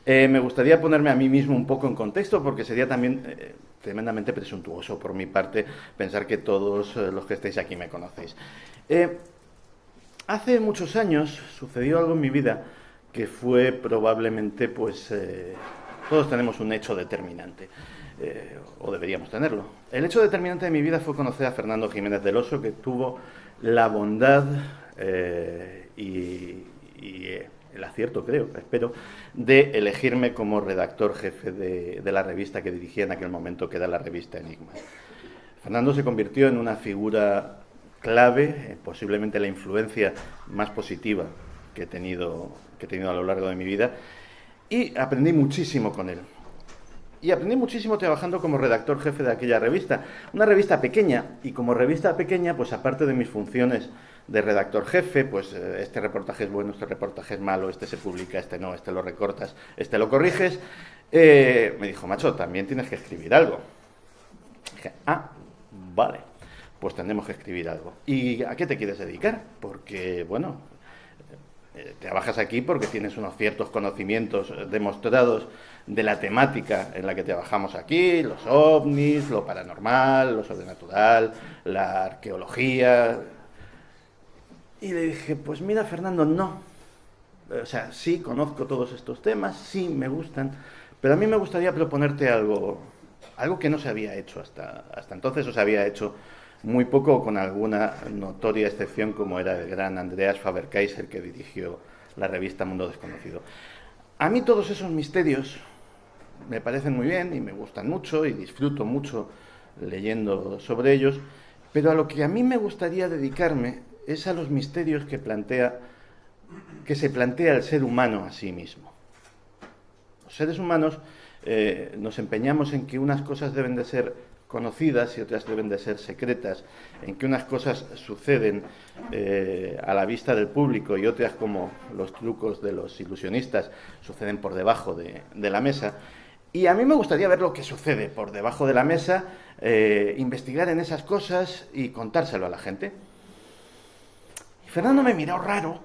Me gustaría ponerme a mí mismo un poco en contexto porque sería también tremendamente presuntuoso por mi parte pensar que todos los que estáis aquí me conocéis. Eh, Hace muchos años sucedió algo en mi vida que fue probablemente, pues, todos tenemos un hecho determinante, o deberíamos tenerlo. El hecho determinante de mi vida fue conocer a Fernando Jiménez del Oso, que tuvo la bondad y el acierto, creo, espero, de elegirme como redactor jefe de la revista que dirigía en aquel momento, que era la revista Enigma. Fernando se convirtió en una figura clave, posiblemente la influencia más positiva que he tenido a lo largo de mi vida, y aprendí muchísimo con él. Y aprendí muchísimo trabajando como redactor jefe de aquella revista. Una revista pequeña, y como revista pequeña, pues aparte de mis funciones de redactor jefe, pues este reportaje es bueno, este reportaje es malo, este se publica, este no, este lo recortas, este lo corriges, me dijo, macho, también tienes que escribir algo. Dije, vale, pues tendremos que escribir algo. ¿Y a qué te quieres dedicar? Porque, bueno, trabajas aquí porque tienes unos ciertos conocimientos demostrados de la temática en la que trabajamos aquí, los ovnis, lo paranormal, lo sobrenatural, la arqueología. Y le dije, pues mira, Fernando, no. O sea, sí conozco todos estos temas, sí me gustan, pero a mí me gustaría proponerte algo que no se había hecho hasta entonces, o se había hecho muy poco, con alguna notoria excepción, como era el gran Andreas Faber-Kaiser, que dirigió la revista Mundo Desconocido. A mí todos esos misterios me parecen muy bien y me gustan mucho y disfruto mucho leyendo sobre ellos, pero a lo que a mí me gustaría dedicarme es a los misterios que se plantea el ser humano a sí mismo. Los seres humanos nos empeñamos en que unas cosas deben de ser conocidas y otras deben de ser secretas, en que unas cosas suceden a la vista del público y otras, como los trucos de los ilusionistas, suceden por debajo de la mesa. Y a mí me gustaría ver lo que sucede por debajo de la mesa, investigar en esas cosas y contárselo a la gente. Y Fernando me miró raro,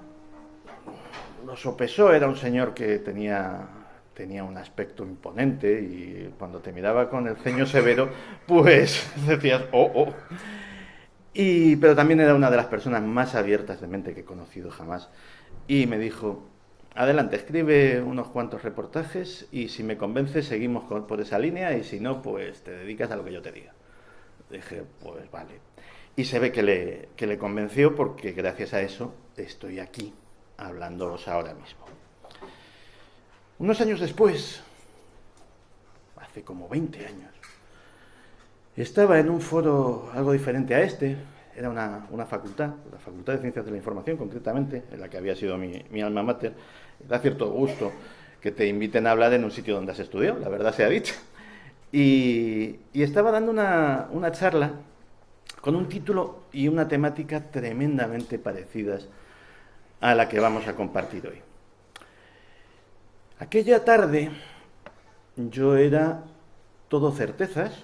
lo sopesó, era un señor que tenía un aspecto imponente y cuando te miraba con el ceño severo, pues decías, oh, oh. Pero también era una de las personas más abiertas de mente que he conocido jamás. Y me dijo, adelante, escribe unos cuantos reportajes y si me convences seguimos por esa línea y si no, pues te dedicas a lo que yo te diga. Dije, pues vale. Y se ve que le convenció porque gracias a eso estoy aquí hablándoos ahora mismo. Unos años después, hace como 20 años, estaba en un foro algo diferente a este, era una facultad, la Facultad de Ciencias de la Información concretamente, en la que había sido mi alma mater. Da cierto gusto que te inviten a hablar en un sitio donde has estudiado, la verdad sea dicha. Y estaba dando una charla con un título y una temática tremendamente parecidas a la que vamos a compartir hoy. Aquella tarde yo era todo certezas,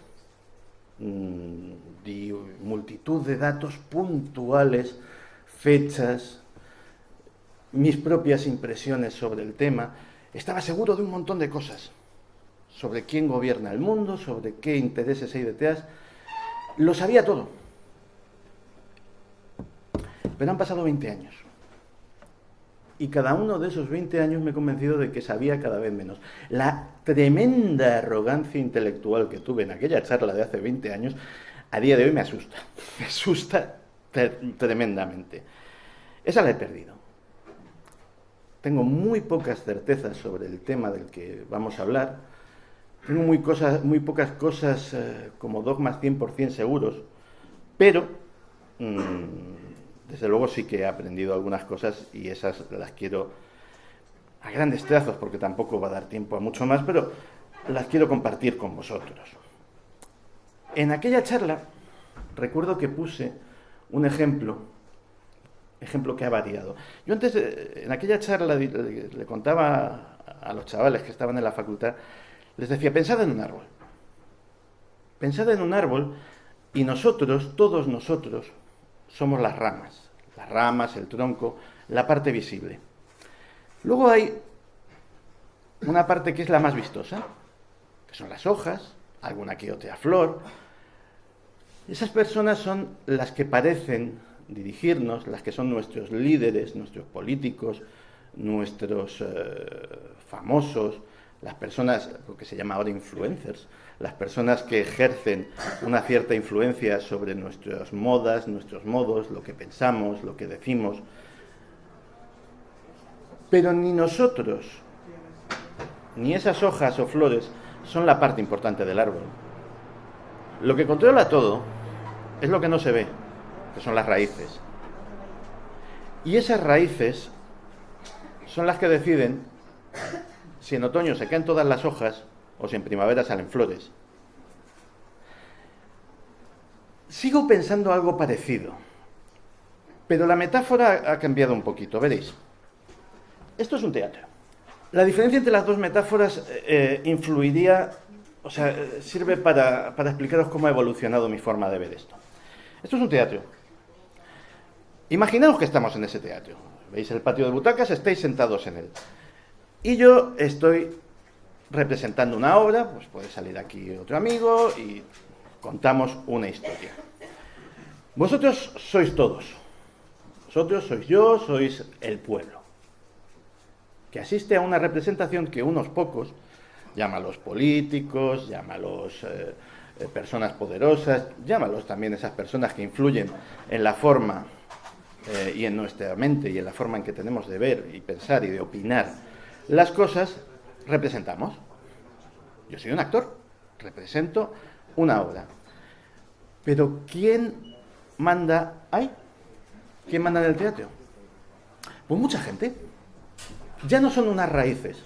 di multitud de datos puntuales, fechas, mis propias impresiones sobre el tema. Estaba seguro de un montón de cosas, sobre quién gobierna el mundo, sobre qué intereses hay detrás. Lo sabía todo. Pero han pasado 20 años. Y cada uno de esos 20 años me he convencido de que sabía cada vez menos. La tremenda arrogancia intelectual que tuve en aquella charla de hace 20 años, a día de hoy me asusta. Me asusta tremendamente. Esa la he perdido. Tengo muy pocas certezas sobre el tema del que vamos a hablar. Tengo muy pocas cosas como dogmas 100% seguros. Pero desde luego sí que he aprendido algunas cosas y esas las quiero a grandes trazos, porque tampoco va a dar tiempo a mucho más, pero las quiero compartir con vosotros. En aquella charla recuerdo que puse un ejemplo que ha variado. Yo antes, en aquella charla, le contaba a los chavales que estaban en la facultad, les decía, pensad en un árbol. Pensad en un árbol y nosotros, todos nosotros, somos las ramas, el tronco, la parte visible. Luego hay una parte que es la más vistosa, que son las hojas, alguna que otra flor. Esas personas son las que parecen dirigirnos, las que son nuestros líderes, nuestros políticos, nuestros famosos, las personas, lo que se llama ahora influencers, las personas que ejercen una cierta influencia sobre nuestras modas, nuestros modos, lo que pensamos, lo que decimos. Pero ni nosotros, ni esas hojas o flores son la parte importante del árbol. Lo que controla todo es lo que no se ve, que son las raíces. Y esas raíces son las que deciden si en otoño se caen todas las hojas o si en primavera salen flores. Sigo pensando algo parecido, pero la metáfora ha cambiado un poquito, veréis. Esto es un teatro. La diferencia entre las dos metáforas influiría, o sea, sirve para explicaros cómo ha evolucionado mi forma de ver esto. Esto es un teatro. Imaginaos que estamos en ese teatro. Veis el patio de butacas, estáis sentados en él. Y yo estoy representando una obra, pues puede salir aquí otro amigo y contamos una historia. Vosotros sois todos. Vosotros sois yo, sois el pueblo, que asiste a una representación que unos pocos, llámalos políticos, llámalos personas poderosas, llámalos también esas personas que influyen en la forma y en nuestra mente y en la forma en que tenemos de ver y pensar y de opinar las cosas, representamos. Yo soy un actor, represento una obra. Pero ¿quién manda ahí? ¿Quién manda en el teatro? Pues mucha gente. Ya no son unas raíces.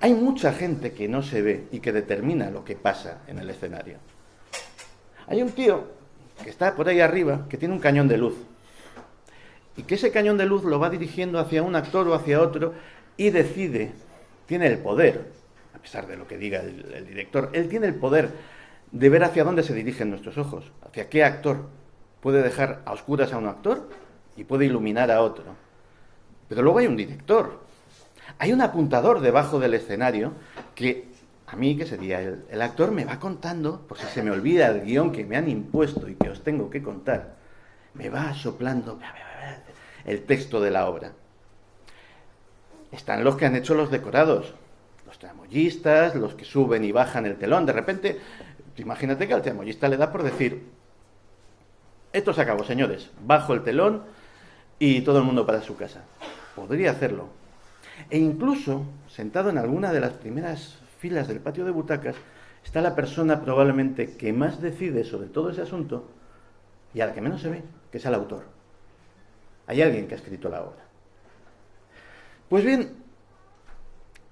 Hay mucha gente que no se ve y que determina lo que pasa en el escenario. Hay un tío que está por ahí arriba, que tiene un cañón de luz. Y que ese cañón de luz lo va dirigiendo hacia un actor o hacia otro y decide, tiene el poder, a pesar de lo que diga el director, él tiene el poder de ver hacia dónde se dirigen nuestros ojos, hacia qué actor. Puede dejar a oscuras a un actor y puede iluminar a otro. Pero luego hay un director. Hay un apuntador debajo del escenario que a mí, que sería el actor, me va contando, por si se me olvida el guión que me han impuesto y que os tengo que contar, me va soplando el texto de la obra. Están los que han hecho los decorados, los tramoyistas, los que suben y bajan el telón. De repente, imagínate que al tramoyista le da por decir: esto se acabó, señores, bajo el telón y todo el mundo para su casa. Podría hacerlo. E incluso, sentado en alguna de las primeras filas del patio de butacas, está la persona probablemente que más decide sobre todo ese asunto y a la que menos se ve, que es el autor. Hay alguien que ha escrito la obra. Pues bien,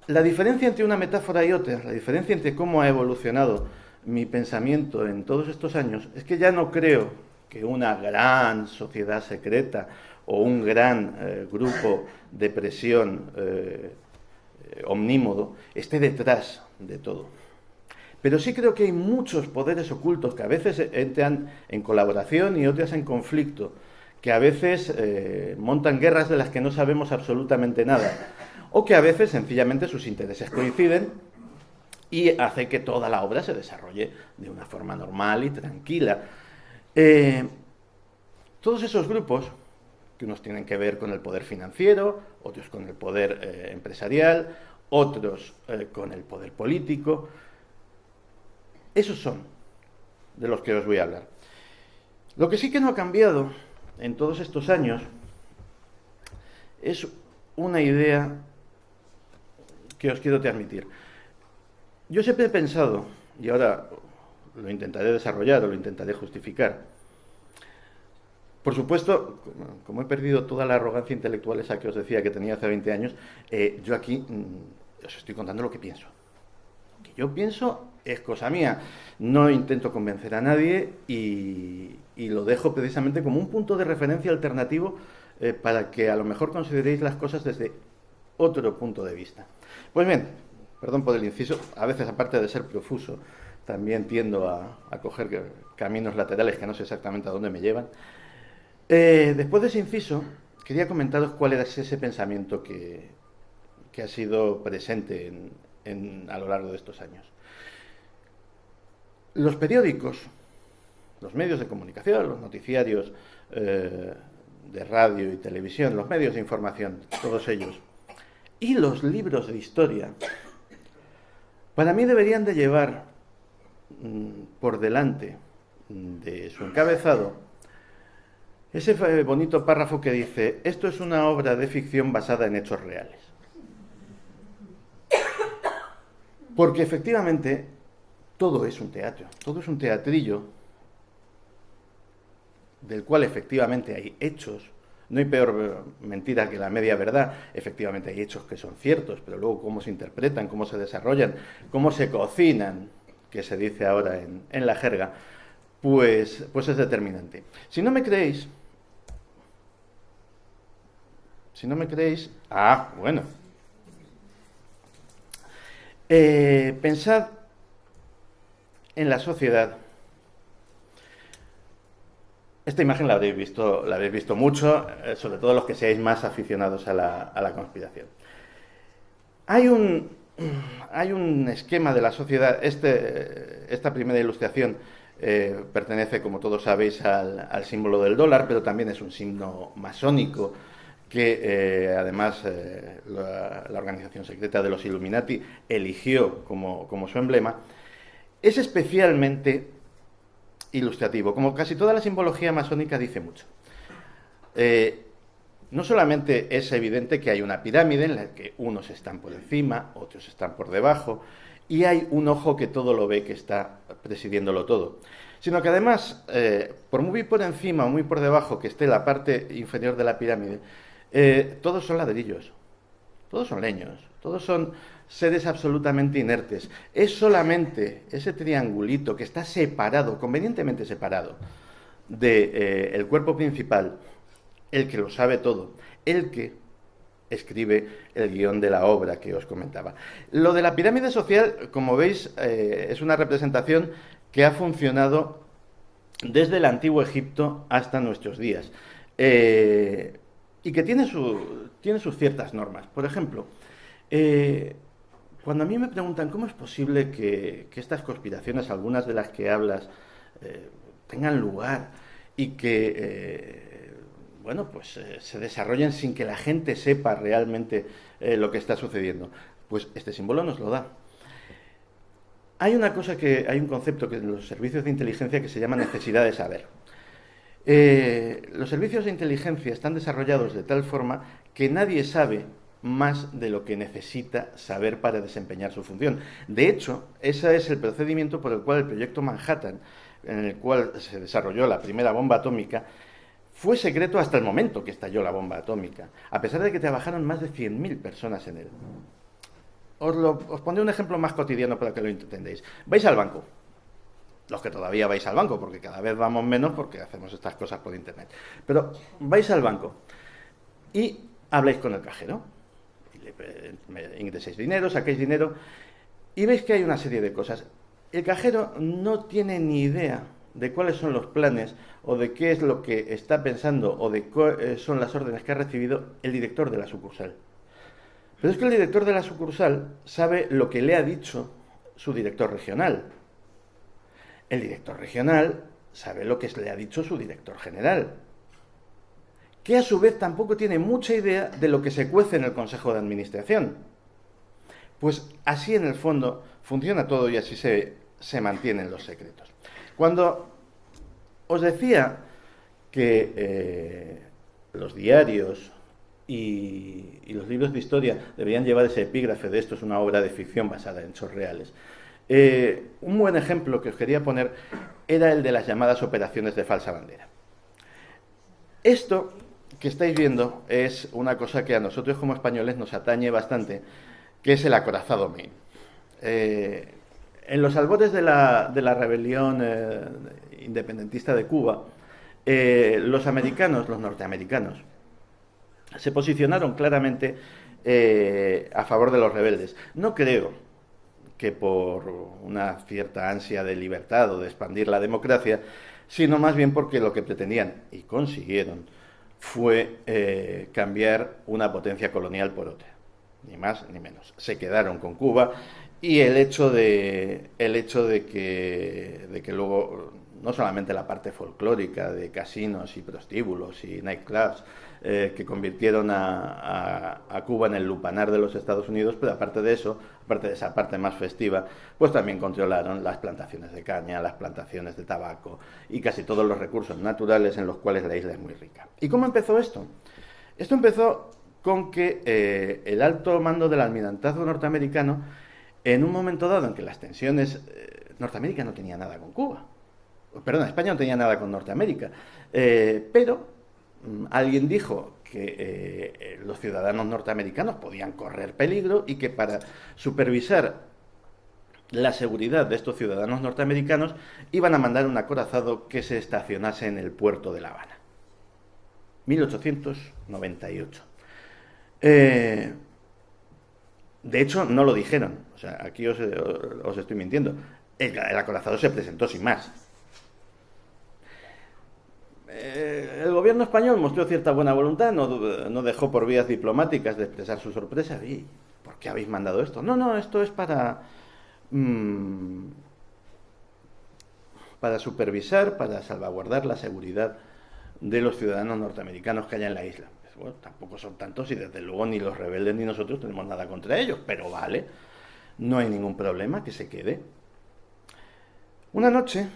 la diferencia entre una metáfora y otra, la diferencia entre cómo ha evolucionado mi pensamiento en todos estos años, es que ya no creo que una gran sociedad secreta o un gran grupo de presión omnímodo esté detrás de todo. Pero sí creo que hay muchos poderes ocultos que a veces entran en colaboración y otras en conflicto, que a veces montan guerras de las que no sabemos absolutamente nada, o que a veces sencillamente sus intereses coinciden y hace que toda la obra se desarrolle de una forma normal y tranquila. Todos esos grupos, que unos tienen que ver con el poder financiero, otros con el poder empresarial, otros con el poder político, esos son de los que os voy a hablar. Lo que sí que no ha cambiado en todos estos años es una idea que os quiero transmitir. Yo siempre he pensado, y ahora lo intentaré desarrollar o lo intentaré justificar. Por supuesto, como he perdido toda la arrogancia intelectual esa que os decía que tenía hace 20 años, yo aquí os estoy contando lo que pienso. Lo que yo pienso es cosa mía. No intento convencer a nadie y lo dejo precisamente como un punto de referencia alternativo para que a lo mejor consideréis las cosas desde otro punto de vista. Pues bien, perdón por el inciso, a veces aparte de ser profuso, también tiendo a coger caminos laterales que no sé exactamente a dónde me llevan. Después de ese inciso, quería comentaros cuál era ese pensamiento que que ha sido presente a lo largo de estos años. Los periódicos, los medios de comunicación, los noticiarios de radio y televisión, los medios de información, todos ellos, y los libros de historia, para mí deberían de llevar por delante de su encabezado ese bonito párrafo que dice: esto es una obra de ficción basada en hechos reales. Porque efectivamente todo es un teatro, todo es un teatrillo del cual efectivamente hay hechos. No hay peor mentira que la media verdad. Efectivamente hay hechos que son ciertos, pero luego cómo se interpretan, cómo se desarrollan, cómo se cocinan, que se dice ahora en la jerga, pues es determinante. Si no me creéis, bueno, pensad en la sociedad. Esta imagen la habréis visto mucho, sobre todo los que seáis más aficionados a la conspiración. Hay un esquema de la sociedad. Esta primera ilustración pertenece, como todos sabéis, al símbolo del dólar, pero también es un signo masónico que además la organización secreta de los Illuminati eligió como su emblema. Es especialmente ilustrativo, como casi toda la simbología masónica dice mucho. No solamente es evidente que hay una pirámide en la que unos están por encima, otros están por debajo, y hay un ojo que todo lo ve, que está presidiéndolo todo, sino que además, por muy por encima o muy por debajo que esté la parte inferior de la pirámide, todos son ladrillos, todos son leños, todos son seres absolutamente inertes. Es solamente ese triangulito que está separado, convenientemente separado, del cuerpo principal, el que lo sabe todo, el que escribe el guión de la obra que os comentaba. Lo de la pirámide social, como veis, es una representación que ha funcionado desde el antiguo Egipto hasta nuestros días, y que tiene sus ciertas normas. Por ejemplo, cuando a mí me preguntan cómo es posible que estas conspiraciones, algunas de las que hablas, tengan lugar y que se desarrollen sin que la gente sepa realmente lo que está sucediendo, pues este símbolo nos lo da. Hay un concepto que en los servicios de inteligencia que se llama necesidad de saber. Los servicios de inteligencia están desarrollados de tal forma que nadie sabe más de lo que necesita saber para desempeñar su función. De hecho, ese es el procedimiento por el cual el proyecto Manhattan, en el cual se desarrolló la primera bomba atómica, fue secreto hasta el momento que estalló la bomba atómica, a pesar de que trabajaron más de 100.000 personas en él. Os pondré un ejemplo más cotidiano para que lo entendéis. Vais al banco. Los que todavía vais al banco, porque cada vez vamos menos porque hacemos estas cosas por internet. Pero vais al banco y habláis con el cajero. Ingresáis dinero, saquéis dinero y veis que hay una serie de cosas. El cajero no tiene ni idea de cuáles son los planes o de qué es lo que está pensando o de cuáles son las órdenes que ha recibido el director de la sucursal. Pero es que el director de la sucursal sabe lo que le ha dicho su director regional. El director regional sabe lo que le ha dicho su director general, que a su vez tampoco tiene mucha idea de lo que se cuece en el Consejo de Administración. Pues así en el fondo funciona todo y así se mantienen los secretos. Cuando os decía que los diarios y los libros de historia deberían llevar ese epígrafe de esto es una obra de ficción basada en hechos reales, un buen ejemplo que os quería poner era el de las llamadas operaciones de falsa bandera. Esto que estáis viendo es una cosa que a nosotros como españoles nos atañe bastante, que es el acorazado Maine. En los albores de la rebelión independentista de Cuba, los norteamericanos, se posicionaron claramente a favor de los rebeldes. No creo que por una cierta ansia de libertad o de expandir la democracia, sino más bien porque lo que pretendían, y consiguieron, fue cambiar una potencia colonial por otra. ni más ni menos. Se quedaron con Cuba y el hecho de que luego no solamente la parte folclórica de casinos y prostíbulos y nightclubs que convirtieron a Cuba en el lupanar de los Estados Unidos, pero aparte de eso, aparte de esa parte más festiva, pues también controlaron las plantaciones de caña, las plantaciones de tabaco y casi todos los recursos naturales en los cuales la isla es muy rica. ¿Y cómo empezó esto? Esto empezó con que el alto mando del almirantazgo norteamericano, en un momento dado en que las tensiones... Norteamérica no tenía nada con Cuba. Perdón, España no tenía nada con Norteamérica. Pero alguien dijo que los ciudadanos norteamericanos podían correr peligro y que para supervisar la seguridad de estos ciudadanos norteamericanos iban a mandar un acorazado que se estacionase en el puerto de La Habana. 1898. De hecho, no lo dijeron. O sea, aquí os estoy mintiendo. El acorazado se presentó sin más. El gobierno español mostró cierta buena voluntad, no dejó por vías diplomáticas de expresar su sorpresa. ¿Y por qué habéis mandado esto? No, esto es para supervisar, para salvaguardar la seguridad de los ciudadanos norteamericanos que hay en la isla. Bueno, tampoco son tantos y desde luego ni los rebeldes ni nosotros tenemos nada contra ellos, pero vale, no hay ningún problema, que se quede. Una noche,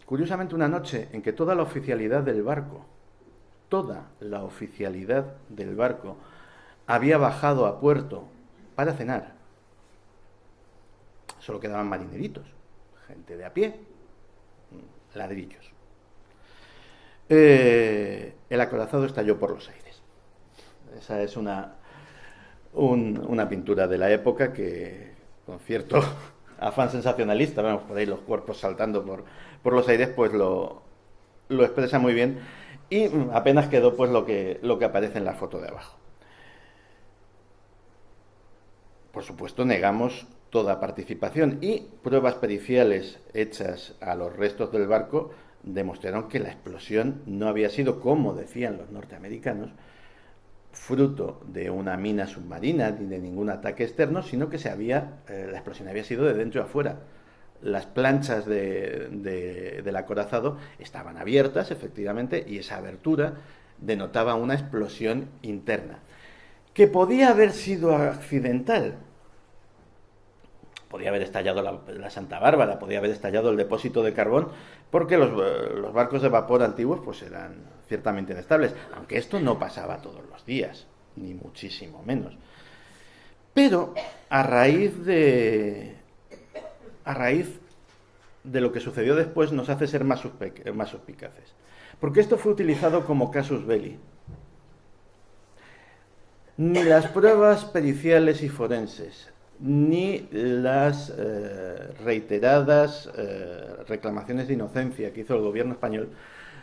curiosamente una noche en que toda la oficialidad del barco había bajado a puerto para cenar. Solo quedaban marineritos, gente de a pie, ladrillos. El acorazado estalló por los aires. Esa es una pintura de la época que, con cierto afán sensacionalista, vemos por ahí los cuerpos saltando por los aires, pues lo expresa muy bien y apenas quedó pues lo que aparece en la foto de abajo. Por supuesto, negamos toda participación y pruebas periciales hechas a los restos del barco demostraron que la explosión no había sido, como decían los norteamericanos, fruto de una mina submarina ni de ningún ataque externo, sino que la explosión había sido de dentro a afuera. Las planchas del acorazado estaban abiertas, efectivamente, y esa abertura denotaba una explosión interna, que podía haber sido accidental. Podía haber estallado la Santa Bárbara, podía haber estallado el depósito de carbón, porque los barcos de vapor antiguos pues eran ciertamente inestables, aunque esto no pasaba todos los días, ni muchísimo menos. Pero a raíz de lo que sucedió después nos hace ser más suspicaces, porque esto fue utilizado como casus belli. Ni las pruebas periciales y forenses, ni las reiteradas reclamaciones de inocencia que hizo el gobierno español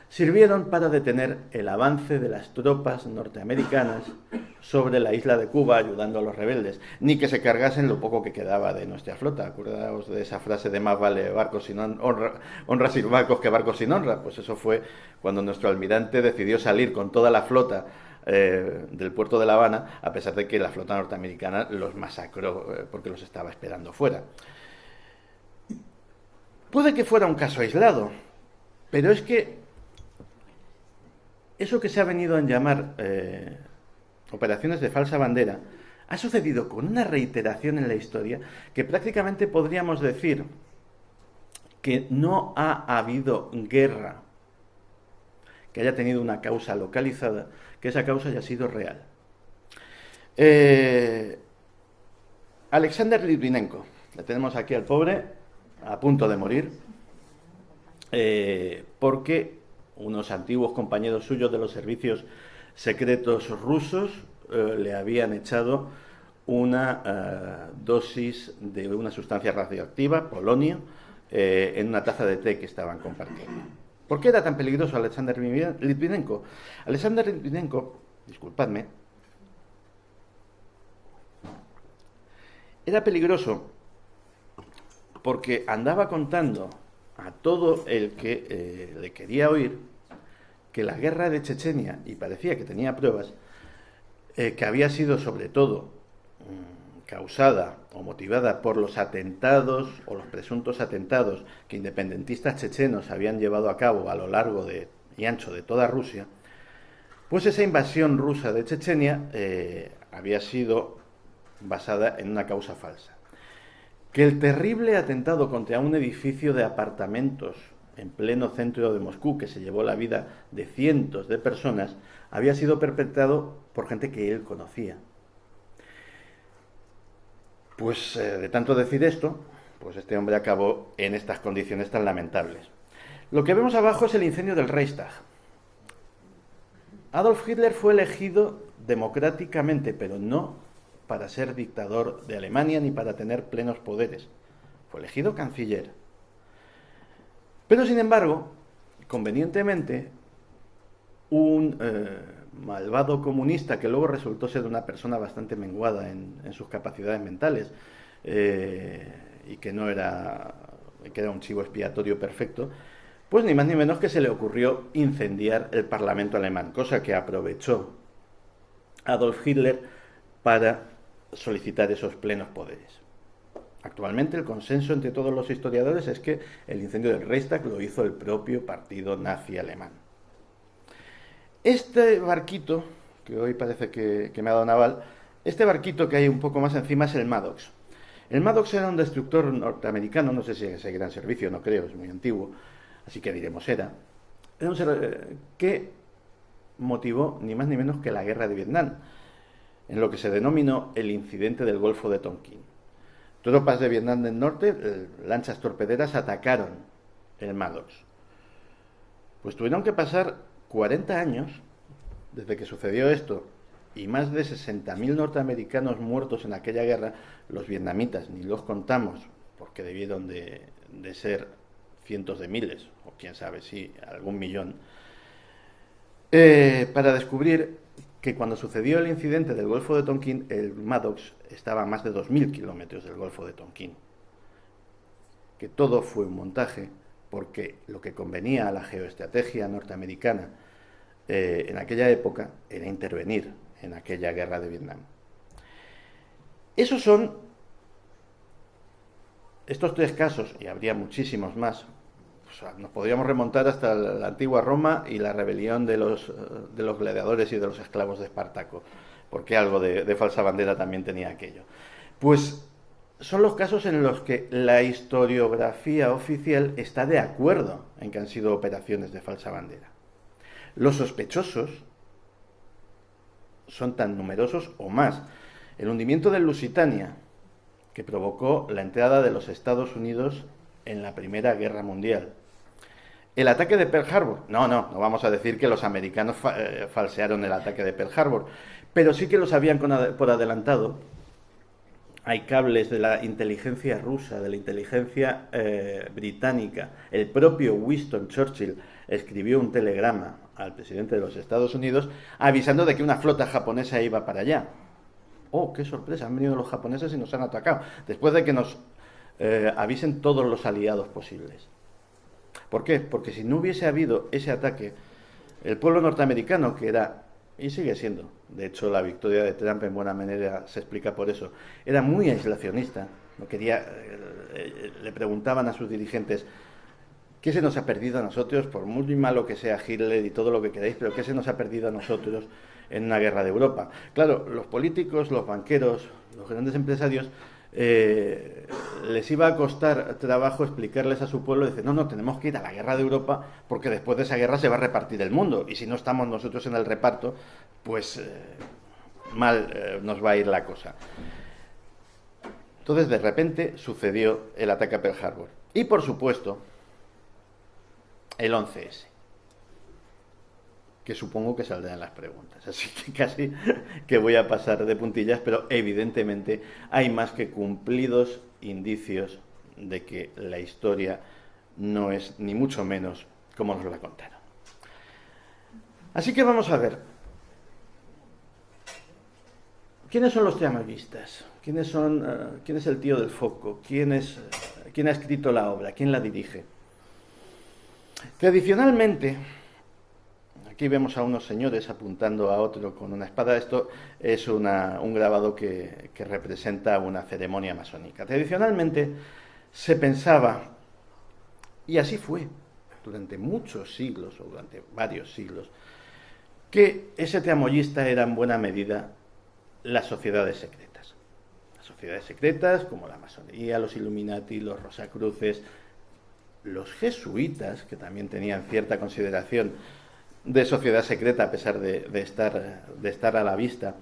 sirvieron para detener el avance de las tropas norteamericanas sobre la isla de Cuba ayudando a los rebeldes, ni que se cargasen lo poco que quedaba de nuestra flota. Acordaos de esa frase de más vale barcos sin honra sin barcos que barcos sin honra. Pues eso fue cuando nuestro almirante decidió salir con toda la flota del puerto de La Habana, a pesar de que la flota norteamericana los masacró porque los estaba esperando fuera. Puede que fuera un caso aislado, pero es que eso que se ha venido a llamar operaciones de falsa bandera ha sucedido con una reiteración en la historia que prácticamente podríamos decir que no ha habido guerra que haya tenido una causa localizada, que esa causa haya sido real. Alexander Litvinenko, le tenemos aquí al pobre, a punto de morir, porque unos antiguos compañeros suyos de los servicios secretos rusos le habían echado una dosis de una sustancia radioactiva, polonio, en una taza de té que estaban compartiendo. ¿Por qué era tan peligroso Alexander Litvinenko? Alexander Litvinenko, disculpadme, era peligroso porque andaba contando a todo el que le quería oír que la guerra de Chechenia, y parecía que tenía pruebas, que había sido sobre todo causada o motivada por los atentados o los presuntos atentados que independentistas chechenos habían llevado a cabo a lo largo y ancho de toda Rusia, pues esa invasión rusa de Chechenia había sido basada en una causa falsa. Que el terrible atentado contra un edificio de apartamentos en pleno centro de Moscú, que se llevó la vida de cientos de personas, había sido perpetrado por gente que él conocía. Pues de tanto decir esto, pues este hombre acabó en estas condiciones tan lamentables. Lo que vemos abajo es el incendio del Reichstag. Adolf Hitler fue elegido democráticamente, pero no para ser dictador de Alemania ni para tener plenos poderes. Fue elegido canciller. Pero, sin embargo, convenientemente, un malvado comunista que luego resultó ser una persona bastante menguada en sus capacidades mentales y que era un chivo expiatorio perfecto, pues ni más ni menos que se le ocurrió incendiar el Parlamento alemán, cosa que aprovechó Adolf Hitler para solicitar esos plenos poderes. Actualmente el consenso entre todos los historiadores es que el incendio del Reichstag lo hizo el propio partido nazi alemán. Este barquito, que hoy parece que me ha dado naval, este barquito que hay un poco más encima es el Maddox. El Maddox era un destructor norteamericano, no sé si seguirá en servicio, no creo, es muy antiguo, así que diremos era un que motivó ni más ni menos que la guerra de Vietnam, en lo que se denominó el incidente del Golfo de Tonkin. Tropas de Vietnam del Norte, lanchas torpederas, atacaron el Maddox. Pues tuvieron que pasar 40 años desde que sucedió esto y más de 60.000 norteamericanos muertos en aquella guerra. Los vietnamitas ni los contamos porque debieron de ser cientos de miles, o quién sabe si algún millón, para descubrir que cuando sucedió el incidente del Golfo de Tonkin, el Maddox estaba a más de 2.000 kilómetros del Golfo de Tonkin. Que todo fue un montaje, porque lo que convenía a la geoestrategia norteamericana en aquella época era intervenir en aquella guerra de Vietnam. Esos son estos tres casos, y habría muchísimos más. O sea, nos podríamos remontar hasta la antigua Roma y la rebelión de los gladiadores y de los esclavos de Espartaco, porque algo de falsa bandera también tenía aquello. Pues son los casos en los que la historiografía oficial está de acuerdo en que han sido operaciones de falsa bandera. Los sospechosos son tan numerosos o más. El hundimiento del Lusitania, que provocó la entrada de los Estados Unidos en la Primera Guerra Mundial. El ataque de Pearl Harbor. No vamos a decir que los americanos falsearon el ataque de Pearl Harbor, pero sí que lo sabían por adelantado. Hay cables de la inteligencia rusa, de la inteligencia británica. El propio Winston Churchill escribió un telegrama al presidente de los Estados Unidos avisando de que una flota japonesa iba para allá. ¡Oh, qué sorpresa! Han venido los japoneses y nos han atacado, después de que nos avisen todos los aliados posibles. ¿Por qué? Porque si no hubiese habido ese ataque, el pueblo norteamericano, que era, y sigue siendo, de hecho la victoria de Trump en buena manera se explica por eso, era muy aislacionista, no quería, le preguntaban a sus dirigentes, ¿qué se nos ha perdido a nosotros? Por muy malo que sea Hitler y todo lo que queráis, pero ¿qué se nos ha perdido a nosotros en una guerra de Europa? Claro, los políticos, los banqueros, los grandes empresarios, les iba a costar trabajo explicarles a su pueblo, decir, no, tenemos que ir a la guerra de Europa porque después de esa guerra se va a repartir el mundo y si no estamos nosotros en el reparto, pues mal nos va a ir la cosa. Entonces de repente sucedió el ataque a Pearl Harbor y por supuesto el 11S, que supongo que saldrán las preguntas, así que casi que voy a pasar de puntillas, pero evidentemente hay más que cumplidos indicios de que la historia no es ni mucho menos como nos la contaron. Así que vamos a ver, ¿quiénes son los triangulistas? ¿Quién es el tío del foco? ¿Quién ha escrito la obra? ¿Quién la dirige? Tradicionalmente, aquí vemos a unos señores apuntando a otro con una espada. Esto es un grabado que representa una ceremonia masónica. Tradicionalmente se pensaba, y así fue durante muchos siglos, o durante varios siglos, que ese tramoyista era en buena medida las sociedades secretas. Las sociedades secretas como la masonería, los Illuminati, los Rosacruces, los jesuitas, que también tenían cierta consideración de sociedad secreta a pesar de estar a la vista,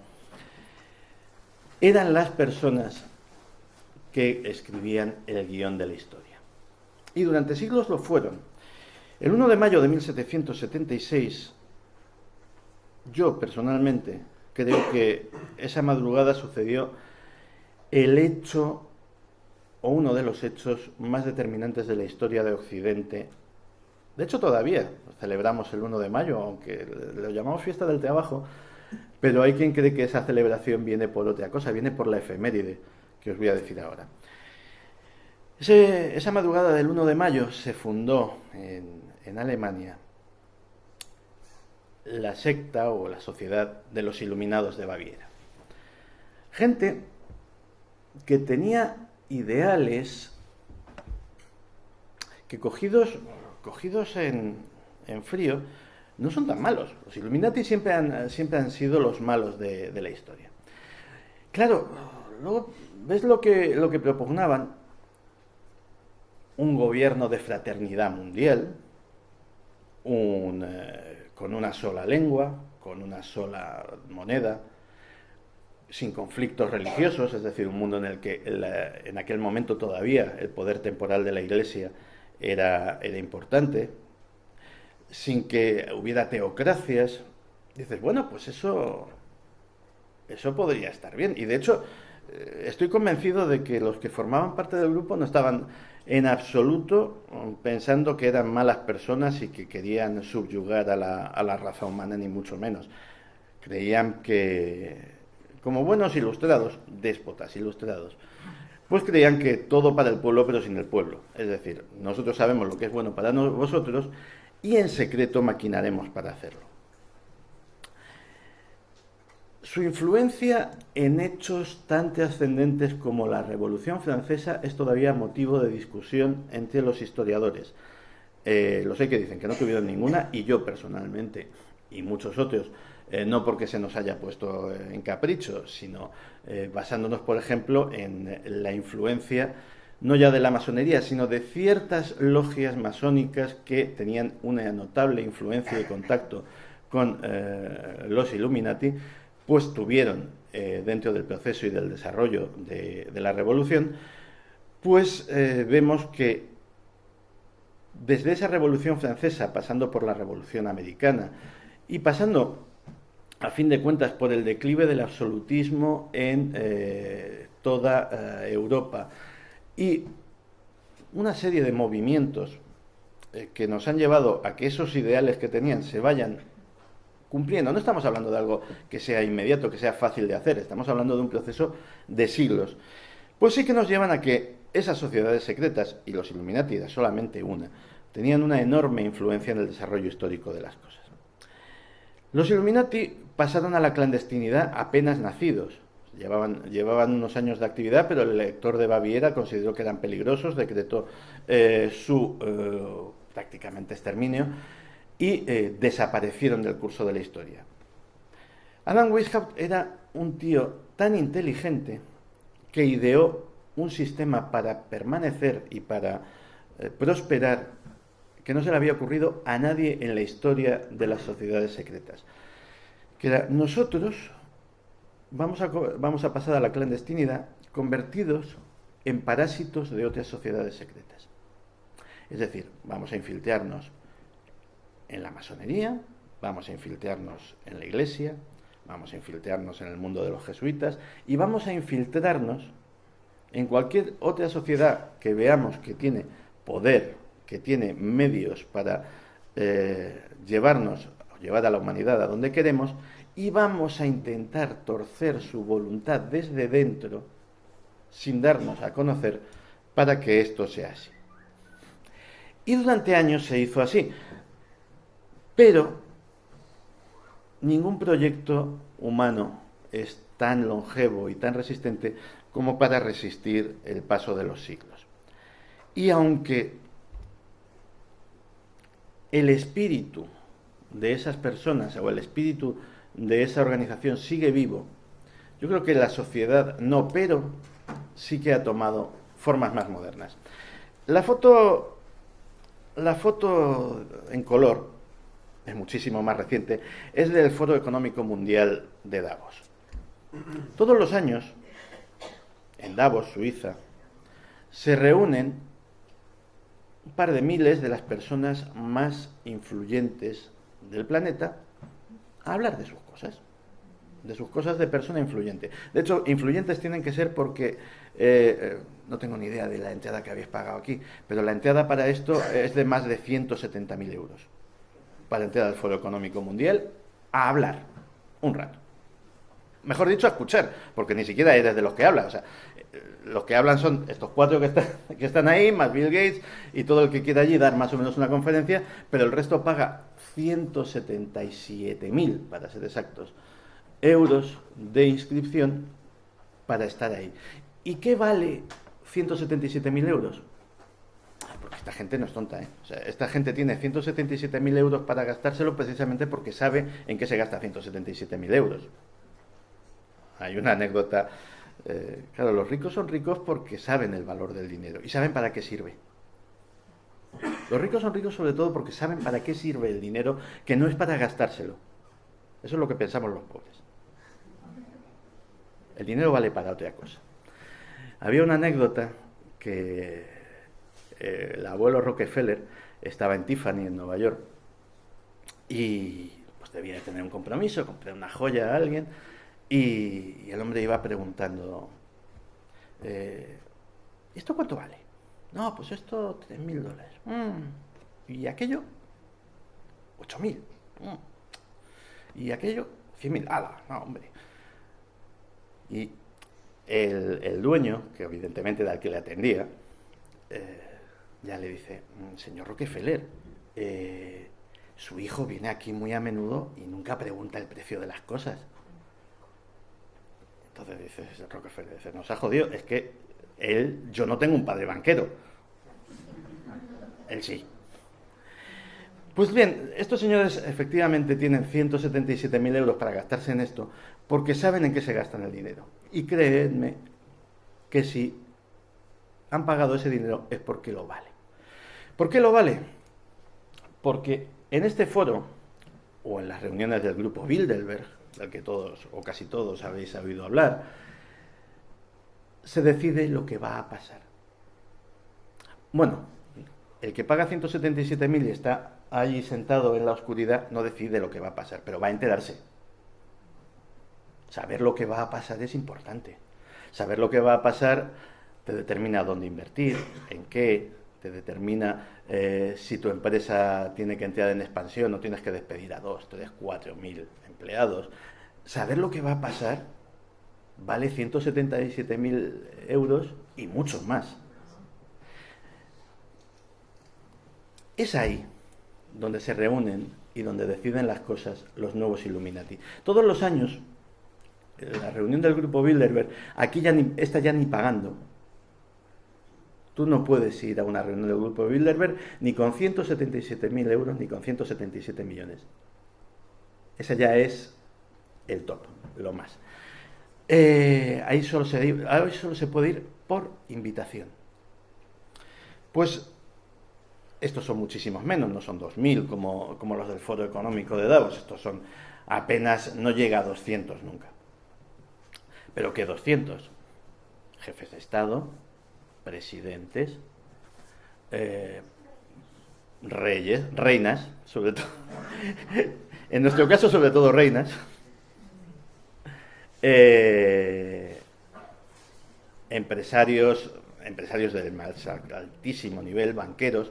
eran las personas que escribían el guión de la historia. Y durante siglos lo fueron. El 1 de mayo de 1776, yo personalmente creo que esa madrugada sucedió el hecho, o uno de los hechos más determinantes de la historia de Occidente. De hecho, todavía celebramos el 1 de mayo, aunque lo llamamos fiesta del trabajo, pero hay quien cree que esa celebración viene por otra cosa, viene por la efeméride, que os voy a decir ahora. Esa madrugada del 1 de mayo se fundó en Alemania la secta o la sociedad de los Iluminados de Baviera. Gente que tenía ideales que cogidos en frío no son tan malos. Los Illuminati siempre han sido los malos de la historia. Claro, luego ves lo que propugnaban: un gobierno de fraternidad mundial, con una sola lengua, con una sola moneda, sin conflictos religiosos, es decir, un mundo en el que en aquel momento todavía el poder temporal de la Iglesia era importante, sin que hubiera teocracias. Dices, bueno, pues eso podría estar bien. Y de hecho, estoy convencido de que los que formaban parte del grupo no estaban en absoluto pensando que eran malas personas y que querían subyugar a la raza humana, ni mucho menos. Creían que, como buenos ilustrados, déspotas ilustrados, pues creían que todo para el pueblo pero sin el pueblo. Es decir, nosotros sabemos lo que es bueno para vosotros y en secreto maquinaremos para hacerlo. Su influencia en hechos tan trascendentes como la Revolución Francesa es todavía motivo de discusión entre los historiadores. Los hay que dicen que no tuvieron ninguna, y yo personalmente, y muchos otros, no porque se nos haya puesto en capricho, sino basándonos, por ejemplo, en la influencia no ya de la masonería, sino de ciertas logias masónicas que tenían una notable influencia y contacto con los Illuminati, pues tuvieron dentro del proceso y del desarrollo de la revolución, pues vemos que desde esa revolución francesa, pasando por la revolución americana y pasando, a fin de cuentas, por el declive del absolutismo en toda Europa y una serie de movimientos que nos han llevado a que esos ideales que tenían se vayan cumpliendo. No estamos hablando de algo que sea inmediato, que sea fácil de hacer, estamos hablando de un proceso de siglos. Pues sí que nos llevan a que esas sociedades secretas, y los Illuminati era solamente una, tenían una enorme influencia en el desarrollo histórico de las cosas. Los Illuminati pasaron a la clandestinidad apenas nacidos. Llevaban unos años de actividad, pero el elector de Baviera consideró que eran peligrosos, decretó su prácticamente exterminio, y desaparecieron del curso de la historia. Adam Weishaupt era un tío tan inteligente que ideó un sistema para permanecer y para prosperar que no se le había ocurrido a nadie en la historia de las sociedades secretas. Que era: nosotros vamos a pasar a la clandestinidad convertidos en parásitos de otras sociedades secretas. Es decir, vamos a infiltrarnos en la masonería, vamos a infiltrarnos en la Iglesia, vamos a infiltrarnos en el mundo de los jesuitas y vamos a infiltrarnos en cualquier otra sociedad que veamos que tiene poder, que tiene medios para llevar a la humanidad a donde queremos, y vamos a intentar torcer su voluntad desde dentro sin darnos a conocer para que esto sea así. Y durante años se hizo así. Pero ningún proyecto humano es tan longevo y tan resistente como para resistir el paso de los siglos. Y aunque el espíritu de esas personas o el espíritu de esa organización sigue vivo, yo creo que la sociedad no, pero sí que ha tomado formas más modernas. La foto en color, es muchísimo más reciente, es del Foro Económico Mundial de Davos. Todos los años, en Davos, Suiza, se reúnen un par de miles de las personas más influyentes del planeta a hablar de sus cosas de persona influyente. De hecho, influyentes tienen que ser porque, no tengo ni idea de la entrada que habéis pagado aquí, pero la entrada para esto es de más de 170.000 euros, para entrar al Foro Económico Mundial a hablar un rato. Mejor dicho, a escuchar, porque ni siquiera eres de los que hablan. O sea, los que hablan son estos cuatro que están ahí, más Bill Gates y todo el que quiera allí dar más o menos una conferencia, pero el resto paga 177.000, para ser exactos, euros de inscripción para estar ahí. ¿Y qué vale 177.000 euros? Porque esta gente no es tonta, ¿eh? O sea, esta gente tiene 177.000 euros para gastárselo precisamente porque sabe en qué se gasta 177.000 euros. Hay una anécdota. Claro, los ricos son ricos porque saben el valor del dinero y saben para qué sirve. Los ricos son ricos sobre todo porque saben para qué sirve el dinero, que no es para gastárselo. Eso es lo que pensamos los pobres. El dinero vale para otra cosa. Había una anécdota que el abuelo Rockefeller estaba en Tiffany, en Nueva York, y pues debía de tener un compromiso, compré una joya a alguien, y el hombre iba preguntando, ¿esto cuánto vale? No, pues esto $3.000. ¿Y aquello? 8.000. ¿Y aquello? 100.000. ¡Hala! No, hombre. Y el dueño, que evidentemente era el que le atendía, ya le dice, señor Rockefeller, su hijo viene aquí muy a menudo y nunca pregunta el precio de las cosas. Entonces dice Rockefeller, dice, nos ha jodido, es que yo no tengo un padre banquero. Él sí. Pues bien, estos señores efectivamente tienen 177.000 euros para gastarse en esto porque saben en qué se gastan el dinero. Y créanme que si han pagado ese dinero es porque lo vale. ¿Por qué lo vale? Porque en este foro, o en las reuniones del grupo Bilderberg, del que todos o casi todos habéis oído hablar, se decide lo que va a pasar. Bueno, el que paga 177.000 y está allí sentado en la oscuridad no decide lo que va a pasar, pero va a enterarse. Saber lo que va a pasar es importante. Saber lo que va a pasar te determina dónde invertir, en qué, te determina si tu empresa tiene que entrar en expansión o tienes que despedir a 2, 3, 4.000 empleados. Saber lo que va a pasar vale 177.000 euros y muchos más. Es ahí donde se reúnen y donde deciden las cosas los nuevos Illuminati. Todos los años, la reunión del grupo Bilderberg, aquí ya ni pagando. Tú no puedes ir a una reunión del grupo Bilderberg ni con 177.000 euros ni con 177 millones. Esa ya es el top, lo más. Ahí solo se puede ir por invitación. Pues estos son muchísimos menos, no son 2.000 como los del Foro Económico de Davos. Estos son apenas, no llega a 200 nunca. Pero ¿qué 200? Jefes de Estado, presidentes, reyes, reinas, sobre todo. En nuestro caso, sobre todo reinas. Empresarios del más altísimo nivel, banqueros,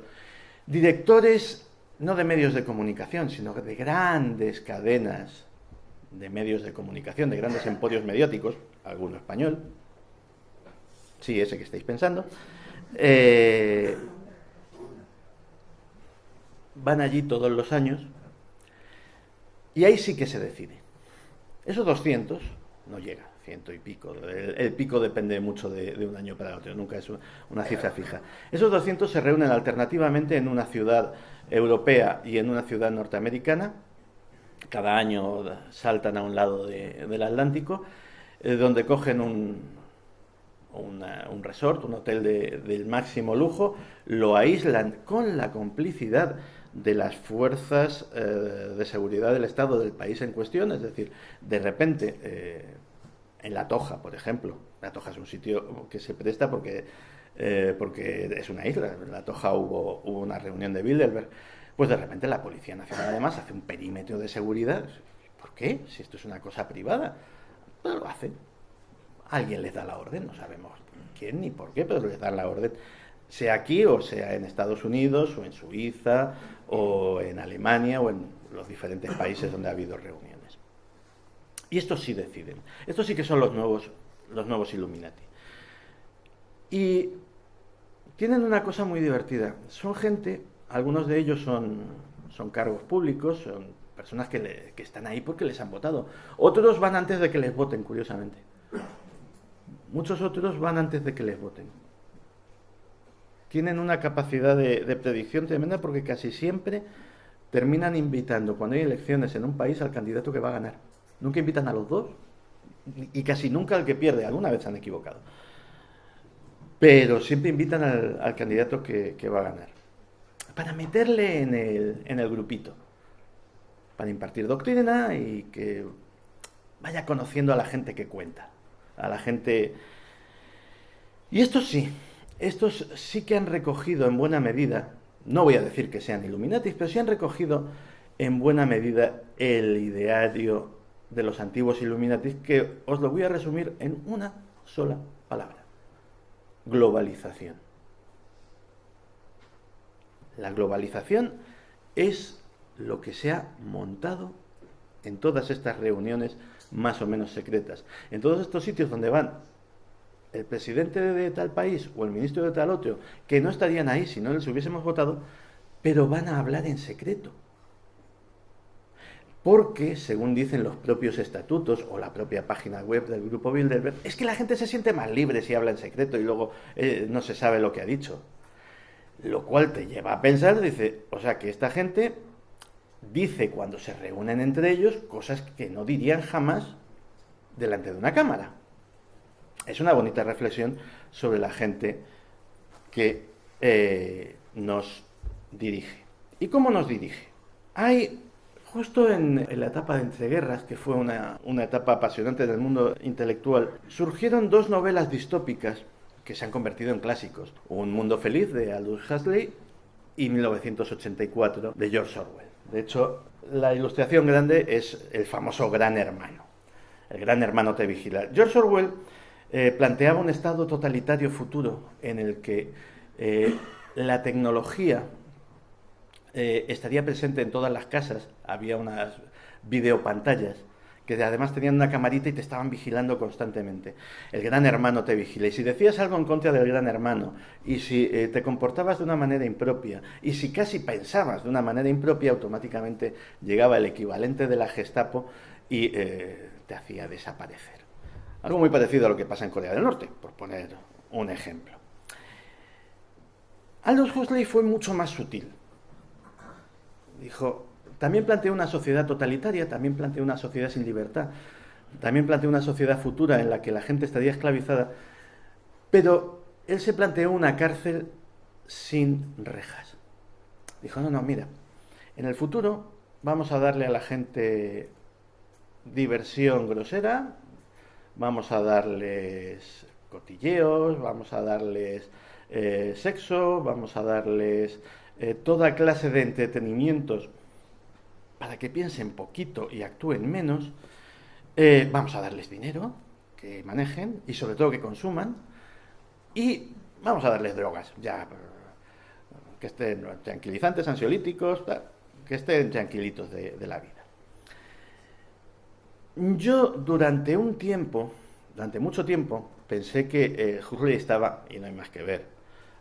directores no de medios de comunicación, sino de grandes cadenas de medios de comunicación, de grandes emporios mediáticos, alguno español, sí, ese que estáis pensando, van allí todos los años Y ahí sí que se decide. Esos 200 no llega, ciento y pico. El pico depende mucho de un año para otro, nunca es una cifra fija. Esos 200 se reúnen alternativamente en una ciudad europea y en una ciudad norteamericana. Cada año saltan a un lado del Atlántico, donde cogen un resort, un hotel del máximo lujo, lo aíslan con la complicidad de las fuerzas de seguridad del Estado del país en cuestión. Es decir, de repente, en La Toja, por ejemplo, La Toja es un sitio que se presta porque es una isla. En La Toja hubo una reunión de Bilderberg. Pues de repente la Policía Nacional además hace un perímetro de seguridad. ¿Por qué? Si esto es una cosa privada. Pues lo hace. Alguien les da la orden, no sabemos quién ni por qué, pero les dan la orden. Sea aquí o sea en Estados Unidos o en Suiza o en Alemania o en los diferentes países donde ha habido reuniones. Y estos sí deciden. Estos sí que son los nuevos Illuminati. Y tienen una cosa muy divertida. Son gente, algunos de ellos son cargos públicos, son personas que están ahí porque les han votado. Otros van antes de que les voten, curiosamente. Muchos otros van antes de que les voten. Tienen una capacidad de predicción tremenda porque casi siempre terminan invitando, cuando hay elecciones en un país, al candidato que va a ganar. Nunca invitan a los dos y casi nunca al que pierde. Alguna vez se han equivocado. Pero siempre invitan al candidato que va a ganar. Para meterle en el grupito. Para impartir doctrina y que vaya conociendo a la gente que cuenta. A la gente. Y estos sí que han recogido en buena medida, no voy a decir que sean Illuminatis, pero sí han recogido en buena medida el ideario de los antiguos Illuminatis, que os lo voy a resumir en una sola palabra: globalización. La globalización es lo que se ha montado en todas estas reuniones más o menos secretas, en todos estos sitios donde van el presidente de tal país o el ministro de tal otro, que no estarían ahí si no les hubiésemos votado, pero van a hablar en secreto. Porque, según dicen los propios estatutos o la propia página web del grupo Bilderberg, es que la gente se siente más libre si habla en secreto y luego no se sabe lo que ha dicho. Lo cual te lleva a pensar, dice, o sea que esta gente dice cuando se reúnen entre ellos cosas que no dirían jamás delante de una cámara. Es una bonita reflexión sobre la gente que nos dirige. ¿Y cómo nos dirige? Hay, justo en la etapa de entreguerras, que fue una etapa apasionante del mundo intelectual, surgieron dos novelas distópicas que se han convertido en clásicos. Un mundo feliz, de Aldous Huxley, y 1984, de George Orwell. De hecho, la ilustración grande es el famoso Gran Hermano. El Gran Hermano te vigila. George Orwell planteaba un estado totalitario futuro en el que la tecnología estaría presente en todas las casas. Había unas videopantallas que además tenían una camarita y te estaban vigilando constantemente. El Gran Hermano te vigila. Y si decías algo en contra del Gran Hermano, y si te comportabas de una manera impropia, y si casi pensabas de una manera impropia, automáticamente llegaba el equivalente de la Gestapo y te hacía desaparecer. Algo muy parecido a lo que pasa en Corea del Norte, por poner un ejemplo. Aldous Huxley fue mucho más sutil. Dijo, también planteó una sociedad totalitaria, también planteó una sociedad sin libertad, también planteó una sociedad futura en la que la gente estaría esclavizada, pero él se planteó una cárcel sin rejas. Dijo, no, mira, en el futuro vamos a darle a la gente diversión grosera, vamos a darles cotilleos, vamos a darles sexo, vamos a darles toda clase de entretenimientos para que piensen poquito y actúen menos. Vamos a darles dinero, que manejen y sobre todo que consuman, y vamos a darles drogas, ya que estén tranquilizantes, ansiolíticos, que estén tranquilitos de la vida. Yo durante mucho tiempo, pensé que Huxley estaba, y no hay más que ver,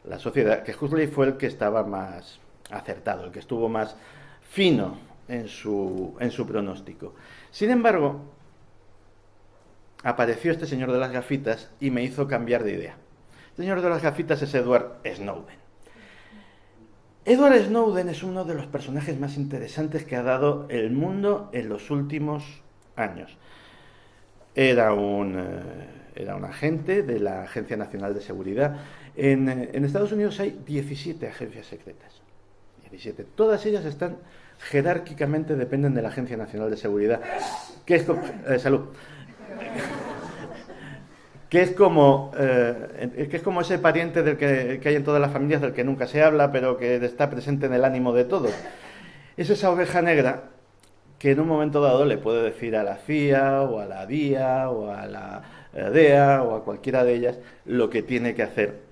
la sociedad, que Huxley fue el que estaba más acertado, el que estuvo más fino en su pronóstico. Sin embargo, apareció este señor de las gafitas y me hizo cambiar de idea. El señor de las gafitas es Edward Snowden. Edward Snowden es uno de los personajes más interesantes que ha dado el mundo en los últimos años. Era un agente de la Agencia Nacional de Seguridad. En Estados Unidos hay 17 agencias secretas. 17. Todas ellas están jerárquicamente, dependen de la Agencia Nacional de Seguridad. Que es salud. Que es como ese pariente del que hay en todas las familias del que nunca se habla, pero que está presente en el ánimo de todos. Es esa oveja negra que en un momento dado le puede decir a la CIA o a la DIA o a la DEA o a cualquiera de ellas lo que tiene que hacer,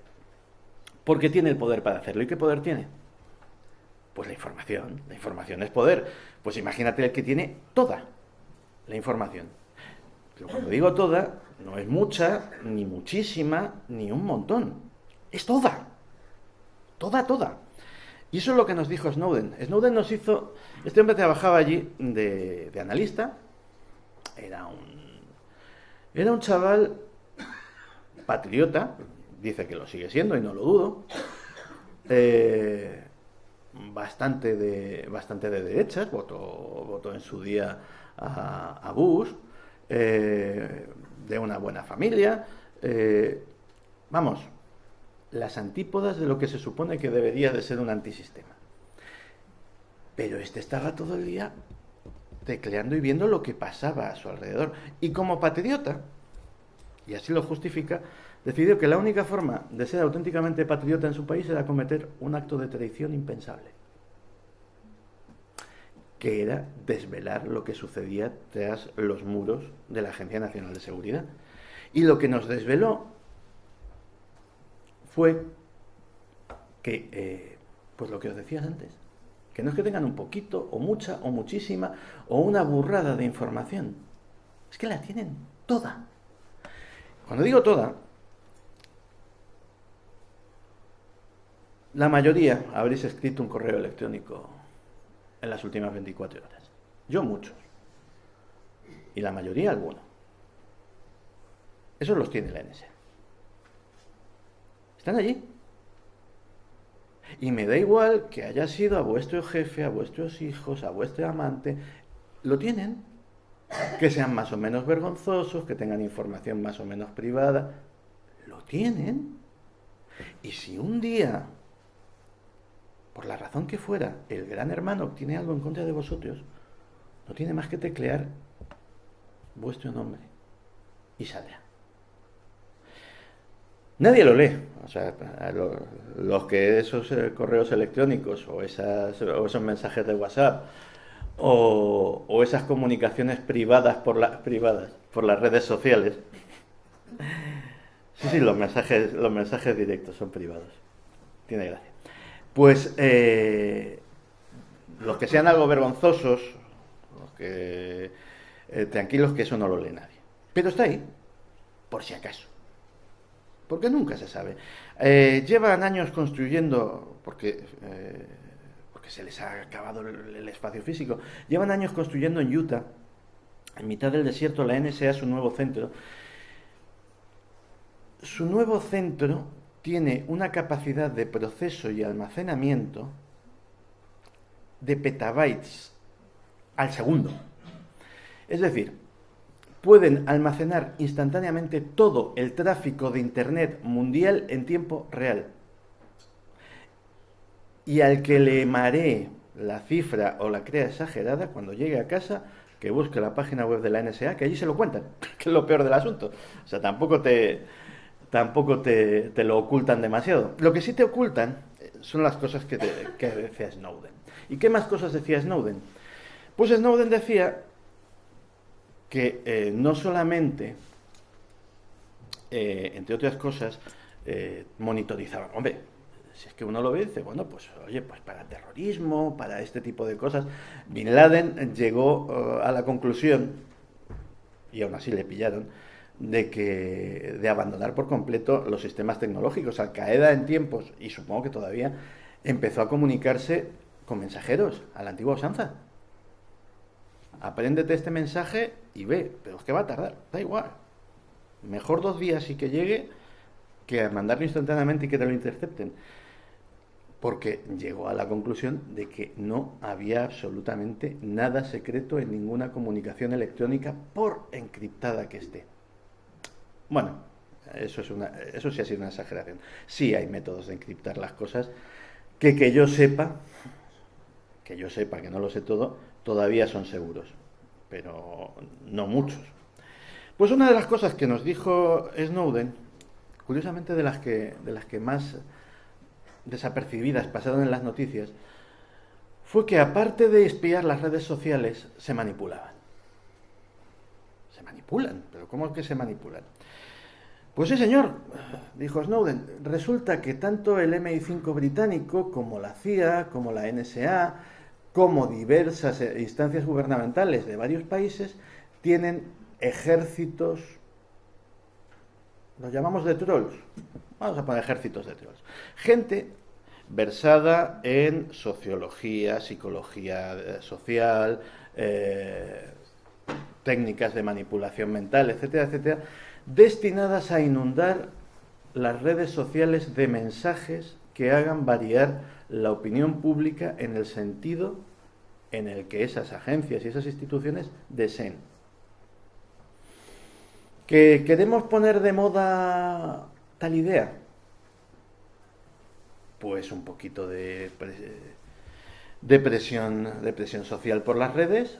porque tiene el poder para hacerlo. ¿Y qué poder tiene? Pues la información es poder. Pues imagínate el que tiene toda la información. Pero cuando digo toda, no es mucha, ni muchísima, ni un montón. Es toda. Toda. Y eso es lo que nos dijo Snowden. Snowden nos hizo... Este hombre trabajaba allí de analista. Era un chaval patriota. Dice que lo sigue siendo y no lo dudo. Bastante de derechas. Votó en su día a Bush. De una buena familia. Vamos... las antípodas de lo que se supone que debería de ser un antisistema. Pero este estaba todo el día tecleando y viendo lo que pasaba a su alrededor. Y como patriota, y así lo justifica, decidió que la única forma de ser auténticamente patriota en su país era cometer un acto de traición impensable, que era desvelar lo que sucedía tras los muros de la Agencia Nacional de Seguridad. Y lo que nos desveló fue que, pues lo que os decía antes, que no es que tengan un poquito, o mucha, o muchísima, o una burrada de información, es que la tienen toda. Cuando digo toda, la mayoría habréis escrito un correo electrónico en las últimas 24 horas. Yo muchos. Y la mayoría alguno. Esos los tiene la NSA. Están allí. Y me da igual que haya sido a vuestro jefe, a vuestros hijos, a vuestro amante. Lo tienen. Que sean más o menos vergonzosos, que tengan información más o menos privada. Lo tienen. Y si un día, por la razón que fuera, el gran hermano tiene algo en contra de vosotros, no tiene más que teclear vuestro nombre y saldrá. Nadie lo lee, o sea, los que esos correos electrónicos o esos mensajes de WhatsApp o esas comunicaciones privadas por las redes sociales. Sí, los mensajes directos son privados. Tiene gracia. Pues los que sean algo vergonzosos, los que tranquilos, que eso no lo lee nadie. Pero está ahí, por si acaso. Porque nunca se sabe. Llevan años construyendo, porque se les ha acabado el espacio físico, llevan años construyendo en Utah, en mitad del desierto, la NSA, su nuevo centro. Su nuevo centro tiene una capacidad de proceso y almacenamiento de petabytes al segundo. Es decir, pueden almacenar instantáneamente todo el tráfico de Internet mundial en tiempo real. Y al que le maree la cifra o la crea exagerada, cuando llegue a casa, que busque la página web de la NSA, que allí se lo cuentan, que es lo peor del asunto. O sea, tampoco te lo ocultan demasiado. Lo que sí te ocultan son las cosas que decía Snowden. ¿Y qué más cosas decía Snowden? Pues Snowden decía que no solamente, entre otras cosas, monitorizaban. Hombre, si es que uno lo ve y dice, bueno, pues oye, pues para terrorismo, para este tipo de cosas. Bin Laden llegó a la conclusión, y aún así le pillaron, de abandonar por completo los sistemas tecnológicos. Al Qaeda en tiempos, y supongo que todavía, empezó a comunicarse con mensajeros, a la antigua usanza. apréndete este mensaje y ve, pero es que va a tardar, da igual. Mejor 2 días y que llegue que mandarlo instantáneamente y que te lo intercepten. Porque llegó a la conclusión de que no había absolutamente nada secreto en ninguna comunicación electrónica, por encriptada que esté. Bueno, eso sí ha sido una exageración. Sí hay métodos de encriptar las cosas que yo sepa, que no lo sé todo, todavía son seguros, pero no muchos. Pues una de las cosas que nos dijo Snowden, curiosamente de las que más desapercibidas pasaron en las noticias, fue que aparte de espiar las redes sociales, se manipulaban. Se manipulan, pero ¿cómo es que se manipulan? Pues sí, señor, dijo Snowden, resulta que tanto el MI5 británico como la CIA, como la NSA, como diversas instancias gubernamentales de varios países tienen ejércitos, los llamamos de trolls, vamos a poner ejércitos de trolls, gente versada en sociología, psicología social, técnicas de manipulación mental, etcétera, etcétera, destinadas a inundar las redes sociales de mensajes que hagan variar la opinión pública en el sentido en el que esas agencias y esas instituciones deseen. ¿Que queremos poner de moda tal idea? Pues un poquito de presión social por las redes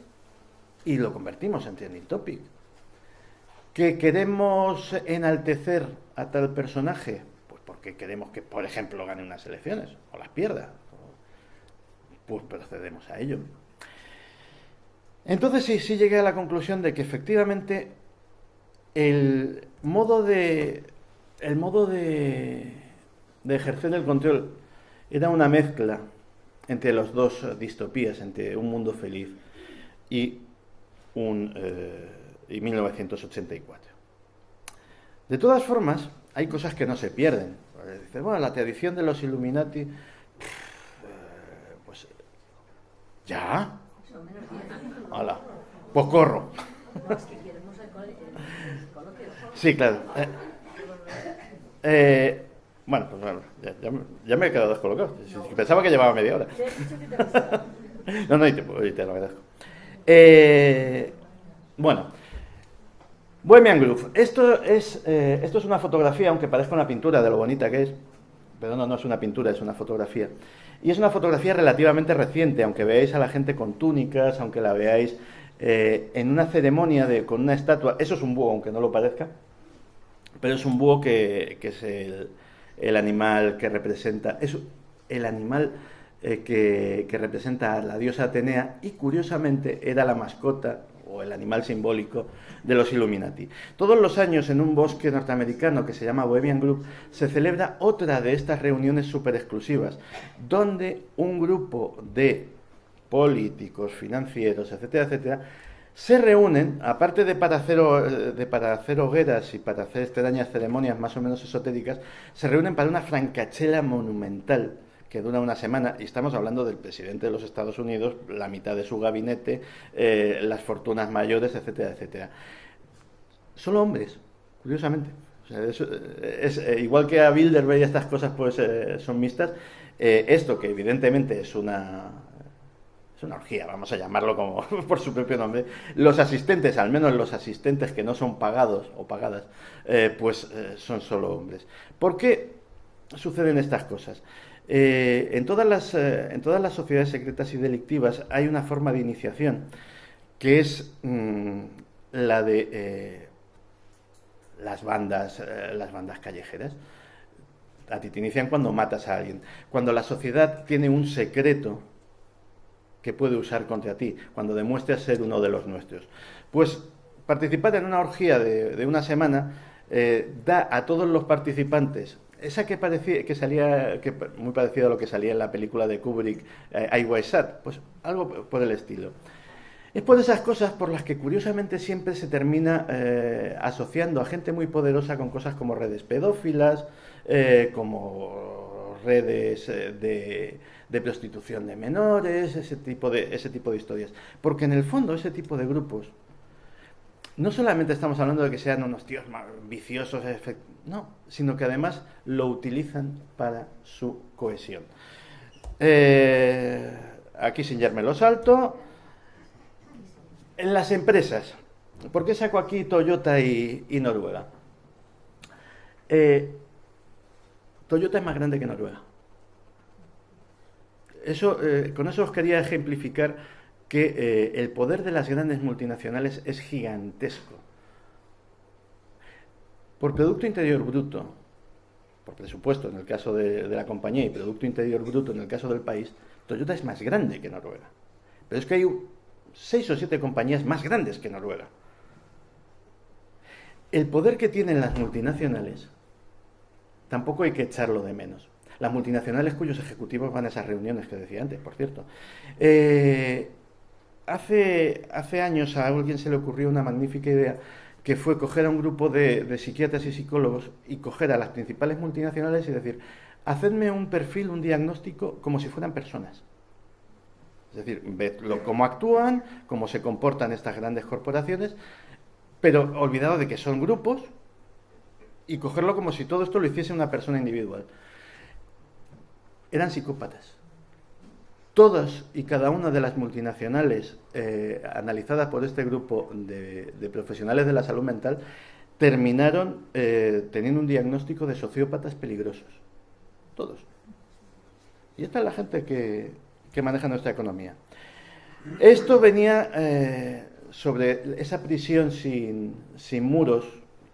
y lo convertimos en trending topic. ¿Que queremos enaltecer a tal personaje? Pues porque queremos que, por ejemplo, gane unas elecciones o las pierda. Pues procedemos a ello. Entonces sí llegué a la conclusión de que efectivamente el modo de ejercer el control era una mezcla entre las dos distopías, entre Un mundo feliz y 1984. De todas formas, hay cosas que no se pierden. Dices, bueno, la tradición de los Illuminati, pues ya. Hola, pues corro. Sí, claro. Bueno, pues bueno, ya me he quedado descolocado. Pensaba que llevaba media hora. No, y te lo agradezco. Bueno, Bohemian Grove. Esto es una fotografía, aunque parezca una pintura de lo bonita que es, pero no es una pintura, es una fotografía. Y es una fotografía relativamente reciente, aunque veáis a la gente con túnicas, aunque la veáis en una ceremonia con una estatua. Eso es un búho, aunque no lo parezca, pero es un búho que es el animal que representa, es el animal que representa a la diosa Atenea y curiosamente era la mascota o el animal simbólico de los Illuminati. Todos los años en un bosque norteamericano que se llama Bohemian Grove se celebra otra de estas reuniones súper exclusivas, donde un grupo de políticos, financieros, etcétera, etcétera, se reúnen, aparte de para hacer hogueras y para hacer extrañas ceremonias más o menos esotéricas, se reúnen para una francachela monumental que dura una semana, y estamos hablando del presidente de los Estados Unidos, la mitad de su gabinete, las fortunas mayores, etcétera, etcétera. Solo hombres, curiosamente. O sea, es igual que a Bilderberg y estas cosas pues son mixtas. Esto que evidentemente es una orgía, vamos a llamarlo como por su propio nombre. Los asistentes, al menos los asistentes que no son pagados o pagadas, son solo hombres. ¿Por qué suceden estas cosas? En todas las sociedades secretas y delictivas hay una forma de iniciación que es la de las bandas callejeras. A ti te inician cuando matas a alguien, cuando la sociedad tiene un secreto que puede usar contra ti, cuando demuestras ser uno de los nuestros. Pues participar en una orgía de una semana da a todos los participantes esa que salía, muy parecido a lo que salía en la película de Kubrick, I Was Sad, pues algo por el estilo. Es por esas cosas por las que curiosamente siempre se termina asociando a gente muy poderosa con cosas como redes pedófilas, como redes de prostitución de menores, ese tipo de historias. Porque en el fondo ese tipo de grupos, no solamente estamos hablando de que sean unos tíos viciosos, no, sino que además lo utilizan para su cohesión. Aquí sin ya me lo salto. En las empresas, ¿por qué saco aquí Toyota y Noruega? Toyota es más grande que Noruega. Con eso os quería ejemplificar que el poder de las grandes multinacionales es gigantesco. Por Producto Interior Bruto, por presupuesto en el caso de la compañía y Producto Interior Bruto en el caso del país, Toyota es más grande que Noruega. Pero es que hay 6 o 7 compañías más grandes que Noruega. El poder que tienen las multinacionales tampoco hay que echarlo de menos. Las multinacionales cuyos ejecutivos van a esas reuniones que decía antes, por cierto. Hace años a alguien se le ocurrió una magnífica idea, que fue coger a un grupo de psiquiatras y psicólogos y coger a las principales multinacionales y decir, hacedme un perfil, un diagnóstico, como si fueran personas. Es decir, ved cómo actúan, cómo se comportan estas grandes corporaciones, pero olvidado de que son grupos, y cogerlo como si todo esto lo hiciese una persona individual. Eran psicópatas. Todas y cada una de las multinacionales analizadas por este grupo de profesionales de la salud mental terminaron teniendo un diagnóstico de sociópatas peligrosos. Todos. Y esta es la gente que maneja nuestra economía. Esto venía sobre esa prisión sin muros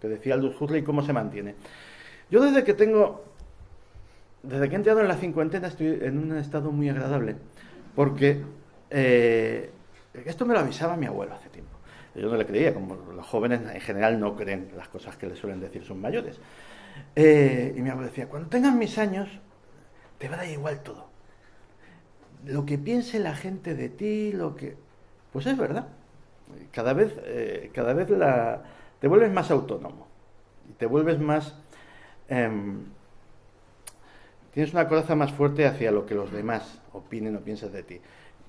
que decía Aldous Huxley, ¿cómo se mantiene? Yo desde que he entrado en la cincuentena estoy en un estado muy agradable, porque esto me lo avisaba mi abuelo hace tiempo. Yo no le creía, como los jóvenes en general no creen las cosas que les suelen decir sus mayores. Y mi abuelo decía, cuando tengas mis años, te va a dar igual todo. Lo que piense la gente de ti, pues es verdad. Cada vez te vuelves más autónomo y te vuelves más... tienes una coraza más fuerte hacia lo que los demás opinen o piensen de ti.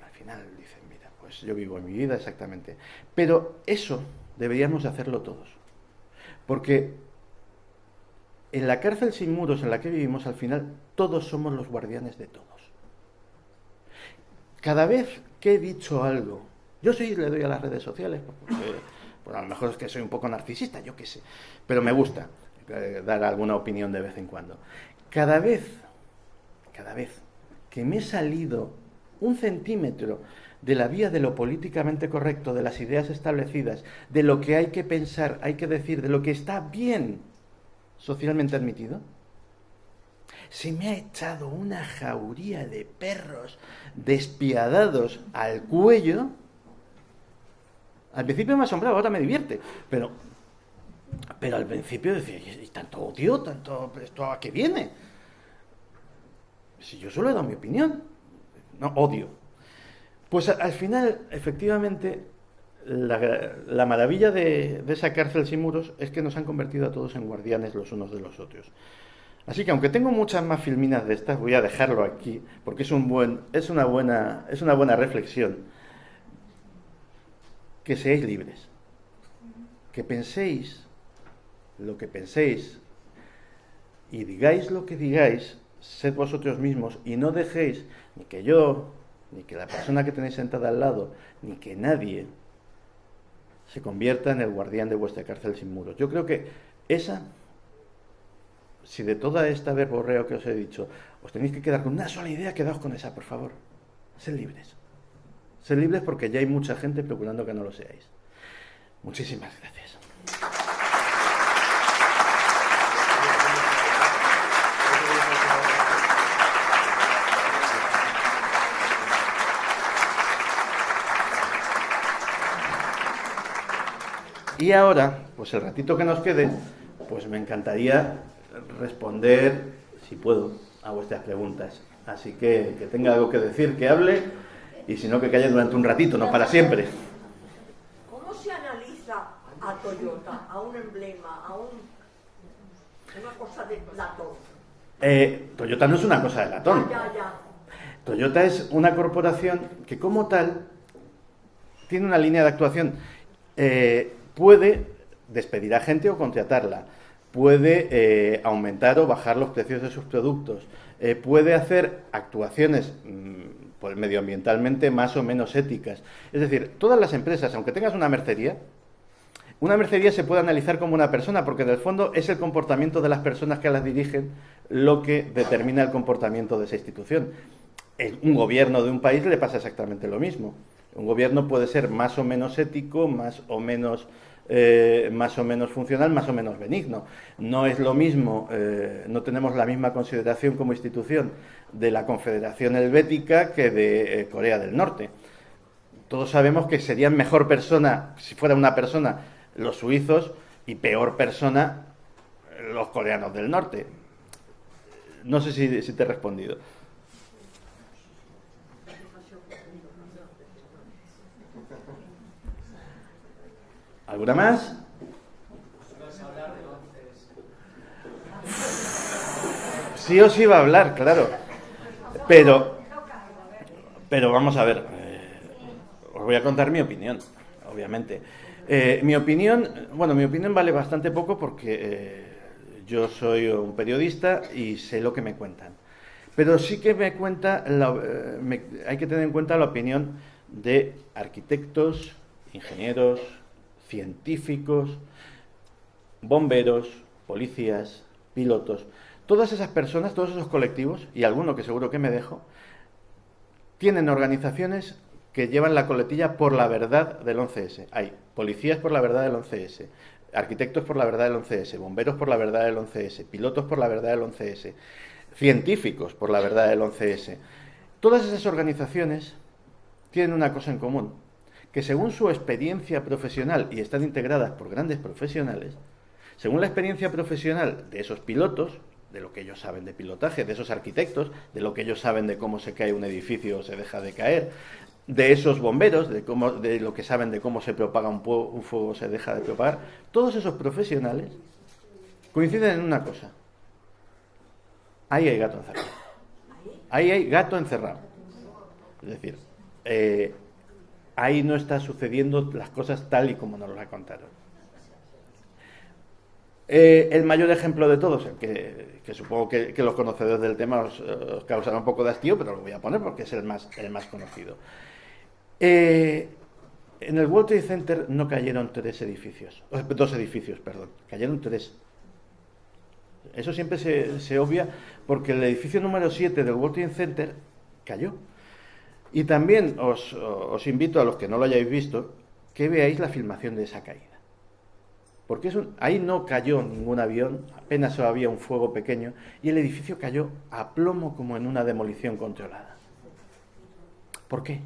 Al final dicen, mira, pues yo vivo mi vida exactamente. Pero eso deberíamos hacerlo todos. Porque en la cárcel sin muros en la que vivimos, al final, todos somos los guardianes de todos. Cada vez que he dicho algo, yo sí le doy a las redes sociales, porque pues a lo mejor es que soy un poco narcisista, yo qué sé, pero me gusta dar alguna opinión de vez en cuando. Cada vez que me he salido 1 centímetro de la vía de lo políticamente correcto, de las ideas establecidas, de lo que hay que pensar, hay que decir, de lo que está bien socialmente admitido, se me ha echado una jauría de perros despiadados al cuello. Al principio me asombraba, ahora me divierte, pero al principio decía, ¿y tanto odio, esto a qué viene? Si yo solo he dado mi opinión, no odio. Pues al final, efectivamente, la maravilla de esa cárcel sin muros es que nos han convertido a todos en guardianes los unos de los otros. Así que aunque tengo muchas más filminas de estas, voy a dejarlo aquí, porque es una buena reflexión. Que seáis libres. Que penséis lo que penséis y digáis lo que digáis, sed vosotros mismos y no dejéis ni que yo, ni que la persona que tenéis sentada al lado, ni que nadie se convierta en el guardián de vuestra cárcel sin muros. Yo creo que si de toda esta verborreo que os he dicho, os tenéis que quedar con una sola idea, quedaos con esa, por favor. Sed libres. Sed libres porque ya hay mucha gente procurando que no lo seáis. Muchísimas gracias. Y ahora, pues el ratito que nos quede, pues me encantaría responder, si puedo, a vuestras preguntas. Así que tenga algo que decir, que hable, y si no, que calle durante un ratito, no para siempre. ¿Cómo se analiza a Toyota, a un emblema, a una cosa de la torre? Toyota no es una cosa de latón. Ya. Toyota es una corporación que como tal tiene una línea de actuación. Puede despedir a gente o contratarla, puede aumentar o bajar los precios de sus productos, puede hacer actuaciones pues, medioambientalmente más o menos éticas. Es decir, todas las empresas, aunque tengas una mercería se puede analizar como una persona, porque en el fondo es el comportamiento de las personas que las dirigen lo que determina el comportamiento de esa institución. Un gobierno de un país le pasa exactamente lo mismo. Un gobierno puede ser más o menos ético, más o menos funcional, más o menos benigno. No es lo mismo, no tenemos la misma consideración como institución de la Confederación Helvética que de Corea del Norte. Todos sabemos que serían mejor persona, si fuera una persona, los suizos, y peor persona los coreanos del norte. No sé si te he respondido. ¿Alguna más? Sí os iba a hablar, claro. Pero vamos a ver. Os voy a contar mi opinión, obviamente. Mi opinión vale bastante poco porque yo soy un periodista y sé lo que me cuentan. Pero sí que hay que tener en cuenta la opinión de arquitectos, ingenieros, científicos, bomberos, policías, pilotos. Todas esas personas, todos esos colectivos, y alguno que seguro que me dejo, tienen organizaciones que llevan la coletilla por la verdad del 11S. Hay policías por la verdad del 11S, arquitectos por la verdad del 11S, bomberos por la verdad del 11S, pilotos por la verdad del 11S, científicos por la verdad del 11S. Todas esas organizaciones tienen una cosa en común, que según su experiencia profesional, y están integradas por grandes profesionales, según la experiencia profesional de esos pilotos, de lo que ellos saben de pilotaje, de esos arquitectos, de lo que ellos saben de cómo se cae un edificio o se deja de caer, de esos bomberos, de lo que saben de cómo se propaga un fuego o se deja de propagar, todos esos profesionales coinciden en una cosa. Ahí hay gato encerrado. Ahí hay gato encerrado. Es decir, ahí no está sucediendo las cosas tal y como nos las contaron. El mayor ejemplo de todos, que supongo que los conocedores del tema os causará un poco de hastío, pero lo voy a poner porque es el más conocido. En el World Trade Center no cayeron dos edificios, cayeron 3. Eso siempre se obvia porque el edificio número 7 del World Trade Center cayó. Y también os invito, a los que no lo hayáis visto, que veáis la filmación de esa caída. Porque ahí no cayó ningún avión, apenas había un fuego pequeño, y el edificio cayó a plomo como en una demolición controlada. ¿Por qué?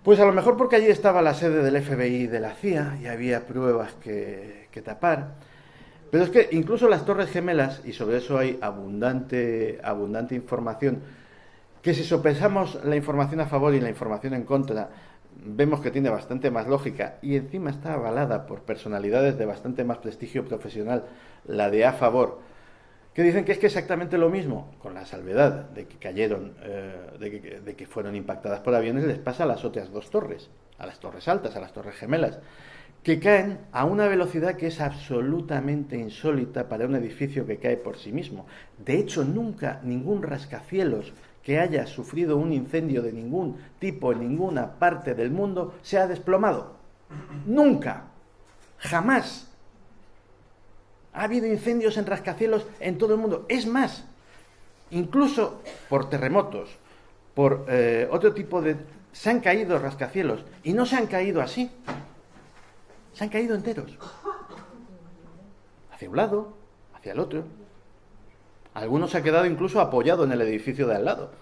Pues a lo mejor porque allí estaba la sede del FBI y de la CIA, y había pruebas que tapar. Pero es que incluso las Torres Gemelas, y sobre eso hay abundante información, que si sopesamos la información a favor y la información en contra, vemos que tiene bastante más lógica y encima está avalada por personalidades de bastante más prestigio profesional, la de a favor, que dicen que es exactamente lo mismo, con la salvedad de que cayeron, de que fueron impactadas por aviones, les pasa a las otras 2 torres, a las torres altas, a las Torres Gemelas, que caen a una velocidad que es absolutamente insólita para un edificio que cae por sí mismo. De hecho, nunca ningún rascacielos que haya sufrido un incendio de ningún tipo en ninguna parte del mundo se ha desplomado. Nunca. Jamás. Ha habido incendios en rascacielos en todo el mundo. Es más, incluso por terremotos, por otro tipo de... Se han caído rascacielos y no se han caído así. Se han caído enteros. Hacia un lado, hacia el otro. Algunos se ha quedado incluso apoyado en el edificio de al lado,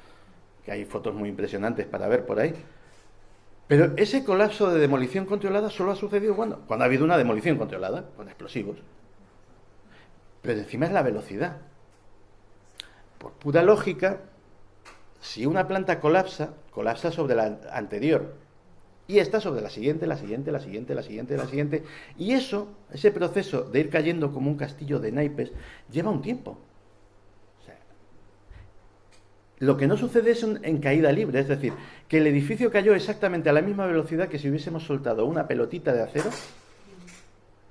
que hay fotos muy impresionantes para ver por ahí. Pero ese colapso de demolición controlada solo ha sucedido cuando ha habido una demolición controlada, con explosivos. Pero encima es la velocidad. Por pura lógica, si una planta colapsa sobre la anterior, y esta sobre la siguiente, y ese proceso de ir cayendo como un castillo de naipes lleva un tiempo. Lo que no sucede es en caída libre, es decir, que el edificio cayó exactamente a la misma velocidad que si hubiésemos soltado una pelotita de acero.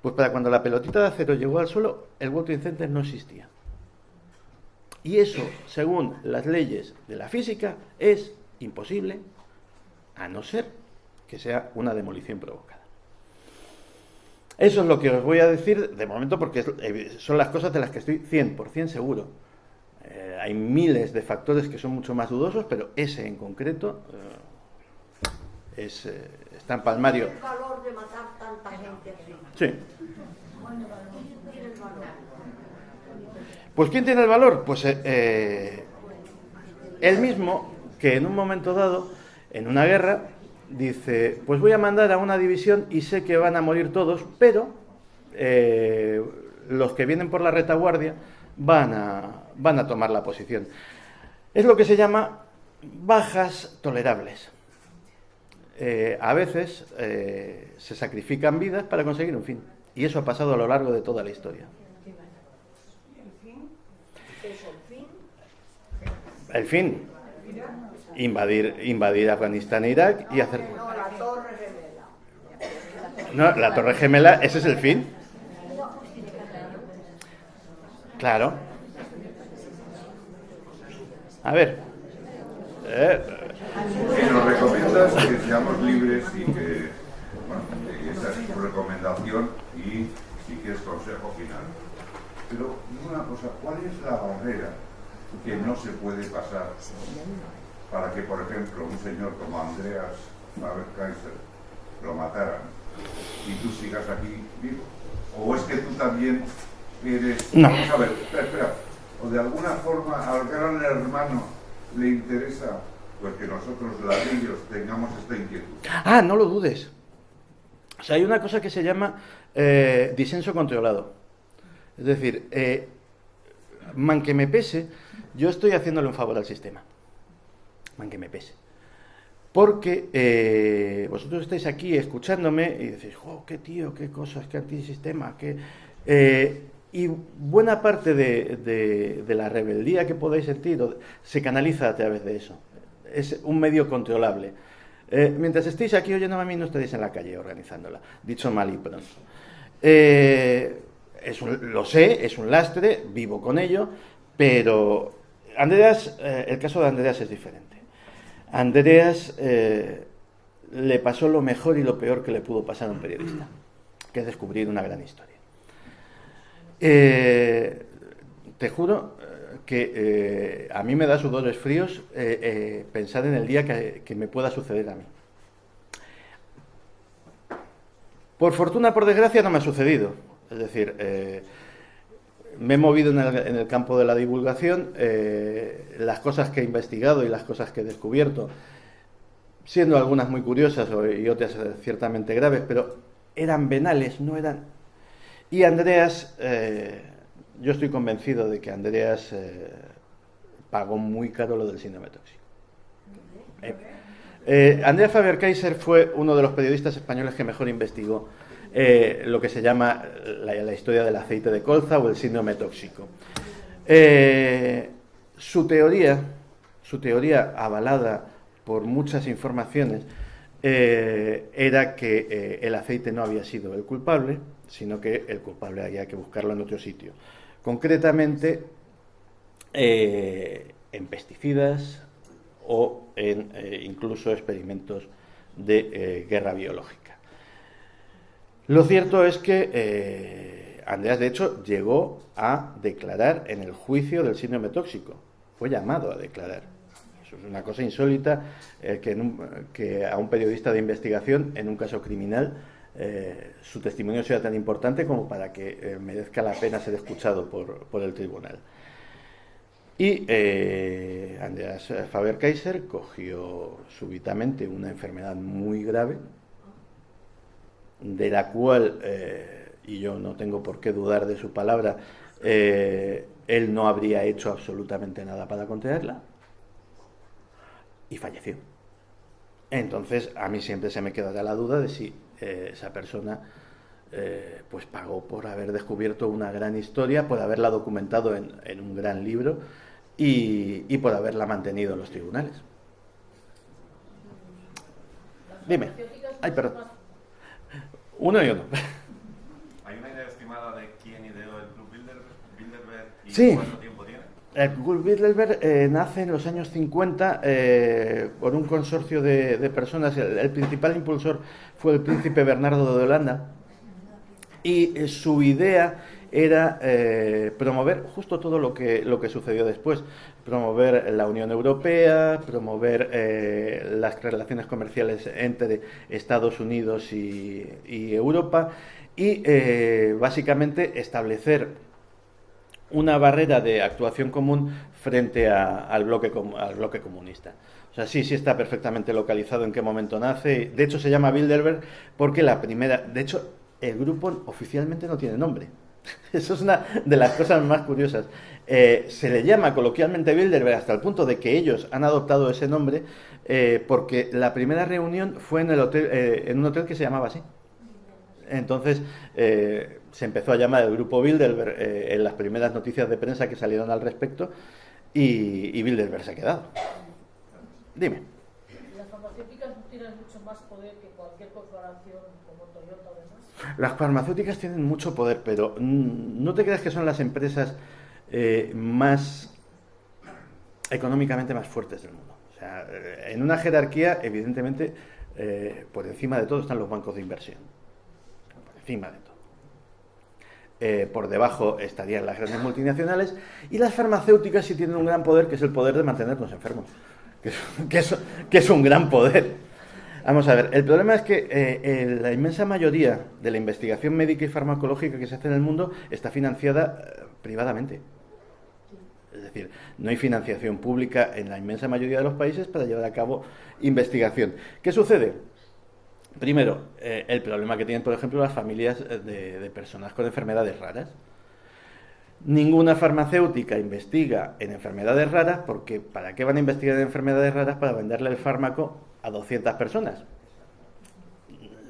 Pues para cuando la pelotita de acero llegó al suelo, el World Trade Center no existía. Y eso, según las leyes de la física, es imposible, a no ser que sea una demolición provocada. Eso es lo que os voy a decir de momento, porque son las cosas de las que estoy 100% seguro. Hay miles de factores que son mucho más dudosos, pero ese en concreto está en palmario. ¿Tiene el valor de matar tanta gente así? Sí. ¿Quién tiene el valor? Pues ¿quién tiene el valor? Pues él mismo, que en un momento dado, en una guerra, dice, pues voy a mandar a una división y sé que van a morir todos, pero los que vienen por la retaguardia van a tomar la posición. Es lo que se llama bajas tolerables. A veces se sacrifican vidas para conseguir un fin. Y eso ha pasado a lo largo de toda la historia. El fin, invadir Afganistán e Irak y hacer... No, la Torre Gemela. No, la Torre Gemela, ese es el fin. Claro. A ver. Si nos recomiendas que seamos libres y que, bueno, esa es tu recomendación y si quieres consejo final. Pero una cosa, ¿cuál es la barrera que no se puede pasar para que, por ejemplo, un señor como Andreas Faber-Kaiser lo mataran y tú sigas aquí vivo? ¿O es que tú también eres... No. Vamos a ver, espera. ¿O de alguna forma al gran hermano le interesa pues que nosotros, ladrillos, tengamos esta inquietud? Ah, no lo dudes. O sea, hay una cosa que se llama disenso controlado. Es decir, man que me pese, yo estoy haciéndole un favor al sistema. Man que me pese. Porque vosotros estáis aquí escuchándome y decís, oh, qué tío, qué cosas, qué antisistema, qué... y buena parte de la rebeldía que podáis sentir se canaliza a través de eso. Es un medio controlable. Mientras estéis aquí oyéndome a mí, no estaréis en la calle organizándola, dicho mal y pronto. Lo sé, es un lastre, vivo con ello, pero Andreas, el caso de Andreas es diferente. Andreas le pasó lo mejor y lo peor que le pudo pasar a un periodista, que es descubrir una gran historia. Te juro que a mí me da sudores fríos pensar en el día que me pueda suceder a mí. Por fortuna, por desgracia, no me ha sucedido. Es decir, me he movido en el campo de la divulgación, las cosas que he investigado y las cosas que he descubierto, siendo algunas muy curiosas y otras ciertamente graves, pero eran venales, no eran... Y Andreas, yo estoy convencido de que Andreas pagó muy caro lo del síndrome tóxico. Andreas Faber-Kaiser fue uno de los periodistas españoles que mejor investigó lo que se llama la historia del aceite de colza o el síndrome tóxico. Su teoría avalada por muchas informaciones era que el aceite no había sido el culpable, sino que el culpable había que buscarlo en otro sitio. Concretamente en pesticidas o en incluso experimentos de guerra biológica. Lo cierto es que Andreas, de hecho, llegó a declarar en el juicio del síndrome tóxico. Fue llamado a declarar. Eso es una cosa insólita, que a un periodista de investigación, en un caso criminal, su testimonio sea tan importante como para que merezca la pena ser escuchado por el tribunal. Y Andreas Faber-Kaiser cogió súbitamente una enfermedad muy grave, de la cual, y yo no tengo por qué dudar de su palabra, él no habría hecho absolutamente nada para contenerla, y falleció. Entonces, a mí siempre se me quedará la duda de si esa persona pues pagó por haber descubierto una gran historia, por haberla documentado en un gran libro, y por haberla mantenido en los tribunales. Dime. Ay, perdón. Uno y uno. ¿Hay una idea estimada de quién ideó el Club Bilderberg y Sí. cuánto tiempo tiene? El Club Bilderberg nace en los años 50 por un consorcio de personas. El principal impulsor fue el príncipe Bernardo de Holanda y su idea era promover justo todo lo que sucedió después, promover la Unión Europea, promover las relaciones comerciales entre Estados Unidos y Europa y básicamente establecer una barrera de actuación común frente al bloque comunista. O sea, sí está perfectamente localizado en qué momento nace. De hecho, se llama Bilderberg porque de hecho, el grupo oficialmente no tiene nombre. Eso es una de las cosas más curiosas. Se le llama coloquialmente Bilderberg hasta el punto de que ellos han adoptado ese nombre porque la primera reunión fue en un hotel que se llamaba así. Entonces se empezó a llamar el grupo Bilderberg en las primeras noticias de prensa que salieron al respecto y Bilderberg se ha quedado. Dime. Las farmacéuticas tienen mucho más poder que cualquier corporación como Toyota o demás. Las farmacéuticas tienen mucho poder, pero no te creas que son las empresas más económicamente más fuertes del mundo. O sea, en una jerarquía, evidentemente, por encima de todo están los bancos de inversión. Por encima de todo. Por debajo estarían las grandes multinacionales y las farmacéuticas sí tienen un gran poder, que es el poder de mantenernos enfermos, que es un gran poder. Vamos a ver, el problema es que la inmensa mayoría de la investigación médica y farmacológica que se hace en el mundo está financiada privadamente. Es decir, no hay financiación pública en la inmensa mayoría de los países para llevar a cabo investigación. ¿Qué sucede? Primero, el problema que tienen, por ejemplo, las familias de personas con enfermedades raras. Ninguna farmacéutica investiga en enfermedades raras porque ¿para qué van a investigar en enfermedades raras? Para venderle el fármaco a 200 personas.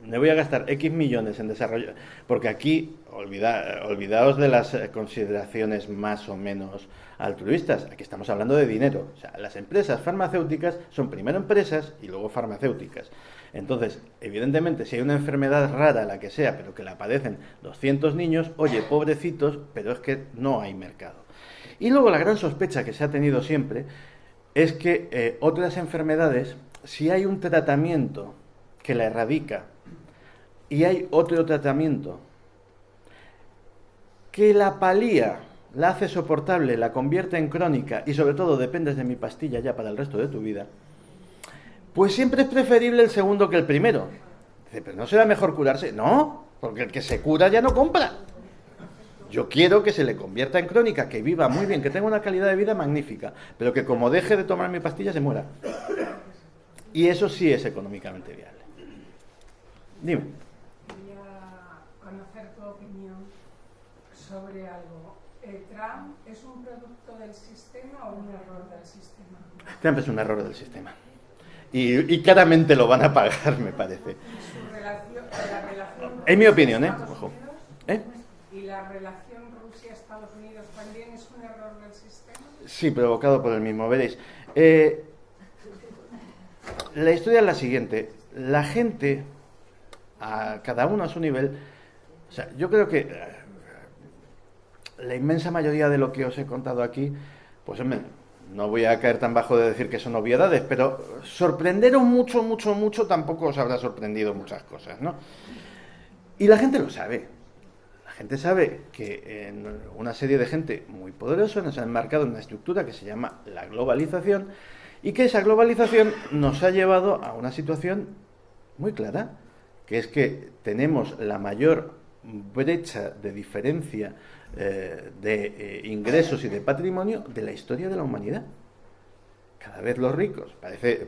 Me voy a gastar X millones en desarrollo, porque aquí olvidaos de las consideraciones más o menos altruistas. Aquí estamos hablando de dinero. O sea, las empresas farmacéuticas son primero empresas y luego farmacéuticas. Entonces, evidentemente, si hay una enfermedad rara, la que sea, pero que la padecen 200 niños, oye, pobrecitos, pero es que no hay mercado. Y luego la gran sospecha que se ha tenido siempre es que otras enfermedades, si hay un tratamiento que la erradica y hay otro tratamiento que la palía, la hace soportable, la convierte en crónica y sobre todo dependes de mi pastilla ya para el resto de tu vida, pues siempre es preferible el segundo que el primero. Dice, pero ¿no será mejor curarse? No, porque el que se cura ya no compra. Yo quiero que se le convierta en crónica, que viva muy bien, que tenga una calidad de vida magnífica, pero que como deje de tomar mi pastilla se muera. Y eso sí es económicamente viable. Dime. Quería conocer tu opinión sobre algo. ¿Trump es un producto del sistema o un error del sistema? Trump es un error del sistema. Y claramente lo van a pagar, me parece. Su relación, la relación En mi opinión, Rusia-Estados ojo. Unidos, ¿y la relación Rusia-Estados Unidos también es un error del sistema? Sí, provocado por el mismo. Veréis. La historia es la siguiente. La gente, a cada uno a su nivel, o sea, yo creo que la inmensa mayoría de lo que os he contado aquí, pues no voy a caer tan bajo de decir que son obviedades, pero sorprenderos mucho tampoco os habrá sorprendido muchas cosas, ¿no? Y la gente lo sabe. La gente sabe que en una serie de gente muy poderosa nos ha enmarcado en una estructura que se llama la globalización y que esa globalización nos ha llevado a una situación muy clara, que es que tenemos la mayor brecha de diferencia de ingresos y de patrimonio de la historia de la humanidad. Cada vez los ricos,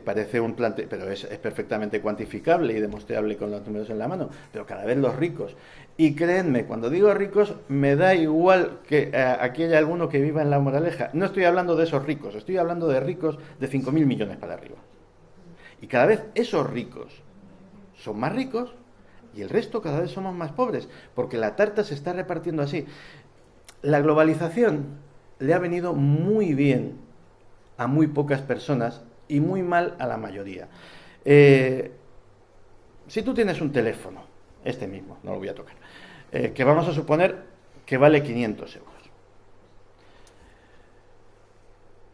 parece un plante, pero es perfectamente cuantificable y demostrable con los números en la mano, pero cada vez los ricos, y créanme, cuando digo ricos, me da igual que aquí haya alguno que viva en La Moraleja, no estoy hablando de esos ricos, estoy hablando de ricos de 5.000 millones para arriba. Y cada vez esos ricos son más ricos y el resto cada vez somos más pobres, porque la tarta se está repartiendo así. La globalización le ha venido muy bien a muy pocas personas y muy mal a la mayoría. Si tú tienes un teléfono, este mismo, no lo voy a tocar, que vamos a suponer que vale 500 euros.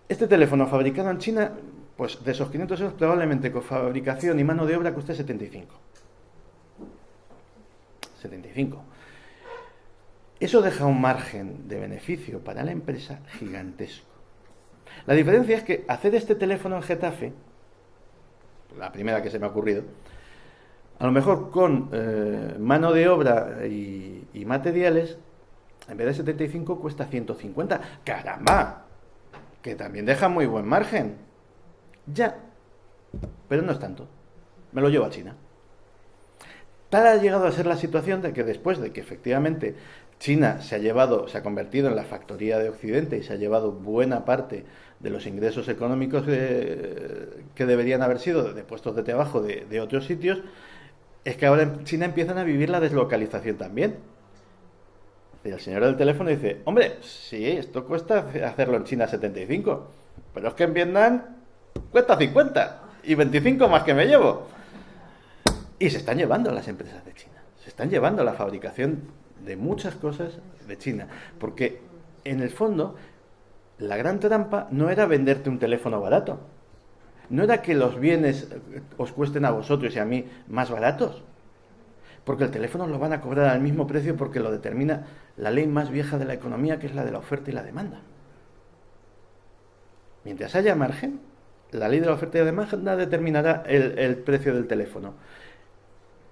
Este teléfono fabricado en China, pues de esos 500 euros probablemente con fabricación y mano de obra cueste 75. 75. Eso deja un margen de beneficio para la empresa gigantesco. La diferencia es que hacer este teléfono en Getafe, la primera que se me ha ocurrido, a lo mejor con mano de obra y materiales, en vez de 75 cuesta 150. ¡Caramba! Que también deja muy buen margen. Ya, pero no es tanto. Me lo llevo a China. Tal ha llegado a ser la situación de que después de que efectivamente China se ha convertido en la factoría de Occidente y se ha llevado buena parte de los ingresos económicos que deberían haber sido de puestos de trabajo de otros sitios, es que ahora en China empiezan a vivir la deslocalización también. Y el señor del teléfono dice, hombre, sí, esto cuesta hacerlo en China 75, pero es que en Vietnam cuesta 50 y 25 más que me llevo. Y se están llevando las empresas de China, se están llevando la fabricación de muchas cosas de China, porque en el fondo la gran trampa no era venderte un teléfono barato, no era que los bienes os cuesten a vosotros y a mí más baratos, porque el teléfono lo van a cobrar al mismo precio porque lo determina la ley más vieja de la economía, que es la de la oferta y la demanda. Mientras haya margen, la ley de la oferta y la demanda determinará el precio del teléfono.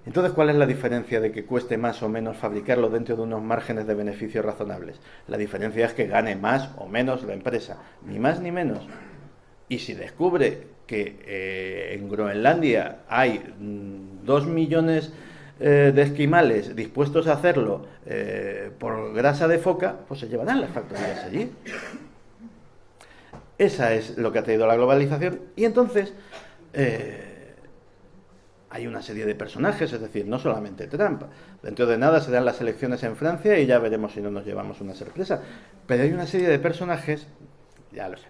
Entonces, ¿cuál es la diferencia de que cueste más o menos fabricarlo dentro de unos márgenes de beneficio razonables? La diferencia es que gane más o menos la empresa, ni más ni menos. Y si descubre que en Groenlandia hay 2 millones de esquimales dispuestos a hacerlo por grasa de foca, pues se llevarán las factorías allí. Esa es lo que ha traído la globalización. Y entonces hay una serie de personajes, es decir, no solamente Trump. Dentro de nada se dan las elecciones en Francia y ya veremos si no nos llevamos una sorpresa. Pero hay una serie de personajes, ya lo sé,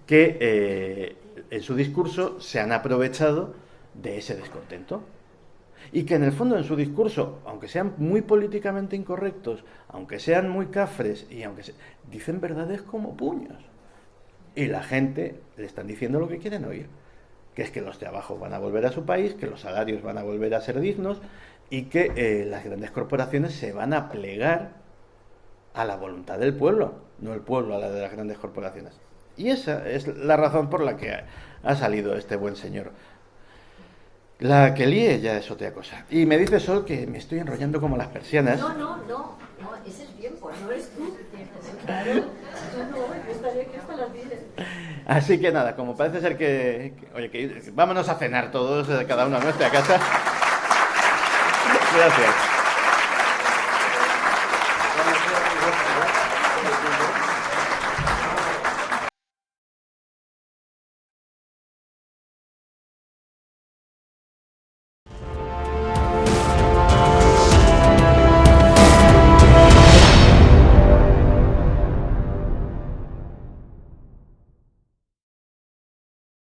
que en su discurso se han aprovechado de ese descontento. Y que en el fondo en su discurso, aunque sean muy políticamente incorrectos, aunque sean muy cafres, y dicen verdades como puños. Y la gente le están diciendo lo que quieren oír, que es que los trabajos van a volver a su país, que los salarios van a volver a ser dignos y que las grandes corporaciones se van a plegar a la voluntad del pueblo, no el pueblo a la de las grandes corporaciones. Y esa es la razón por la que ha salido este buen señor. La que líe ya es otra cosa. Y me dice Sol que me estoy enrollando como las persianas. No, ese es tiempo, no eres tú. Claro, yo estaría aquí hasta las 10. Así que nada, como parece ser que vámonos a cenar todos, cada uno a nuestra casa. Gracias.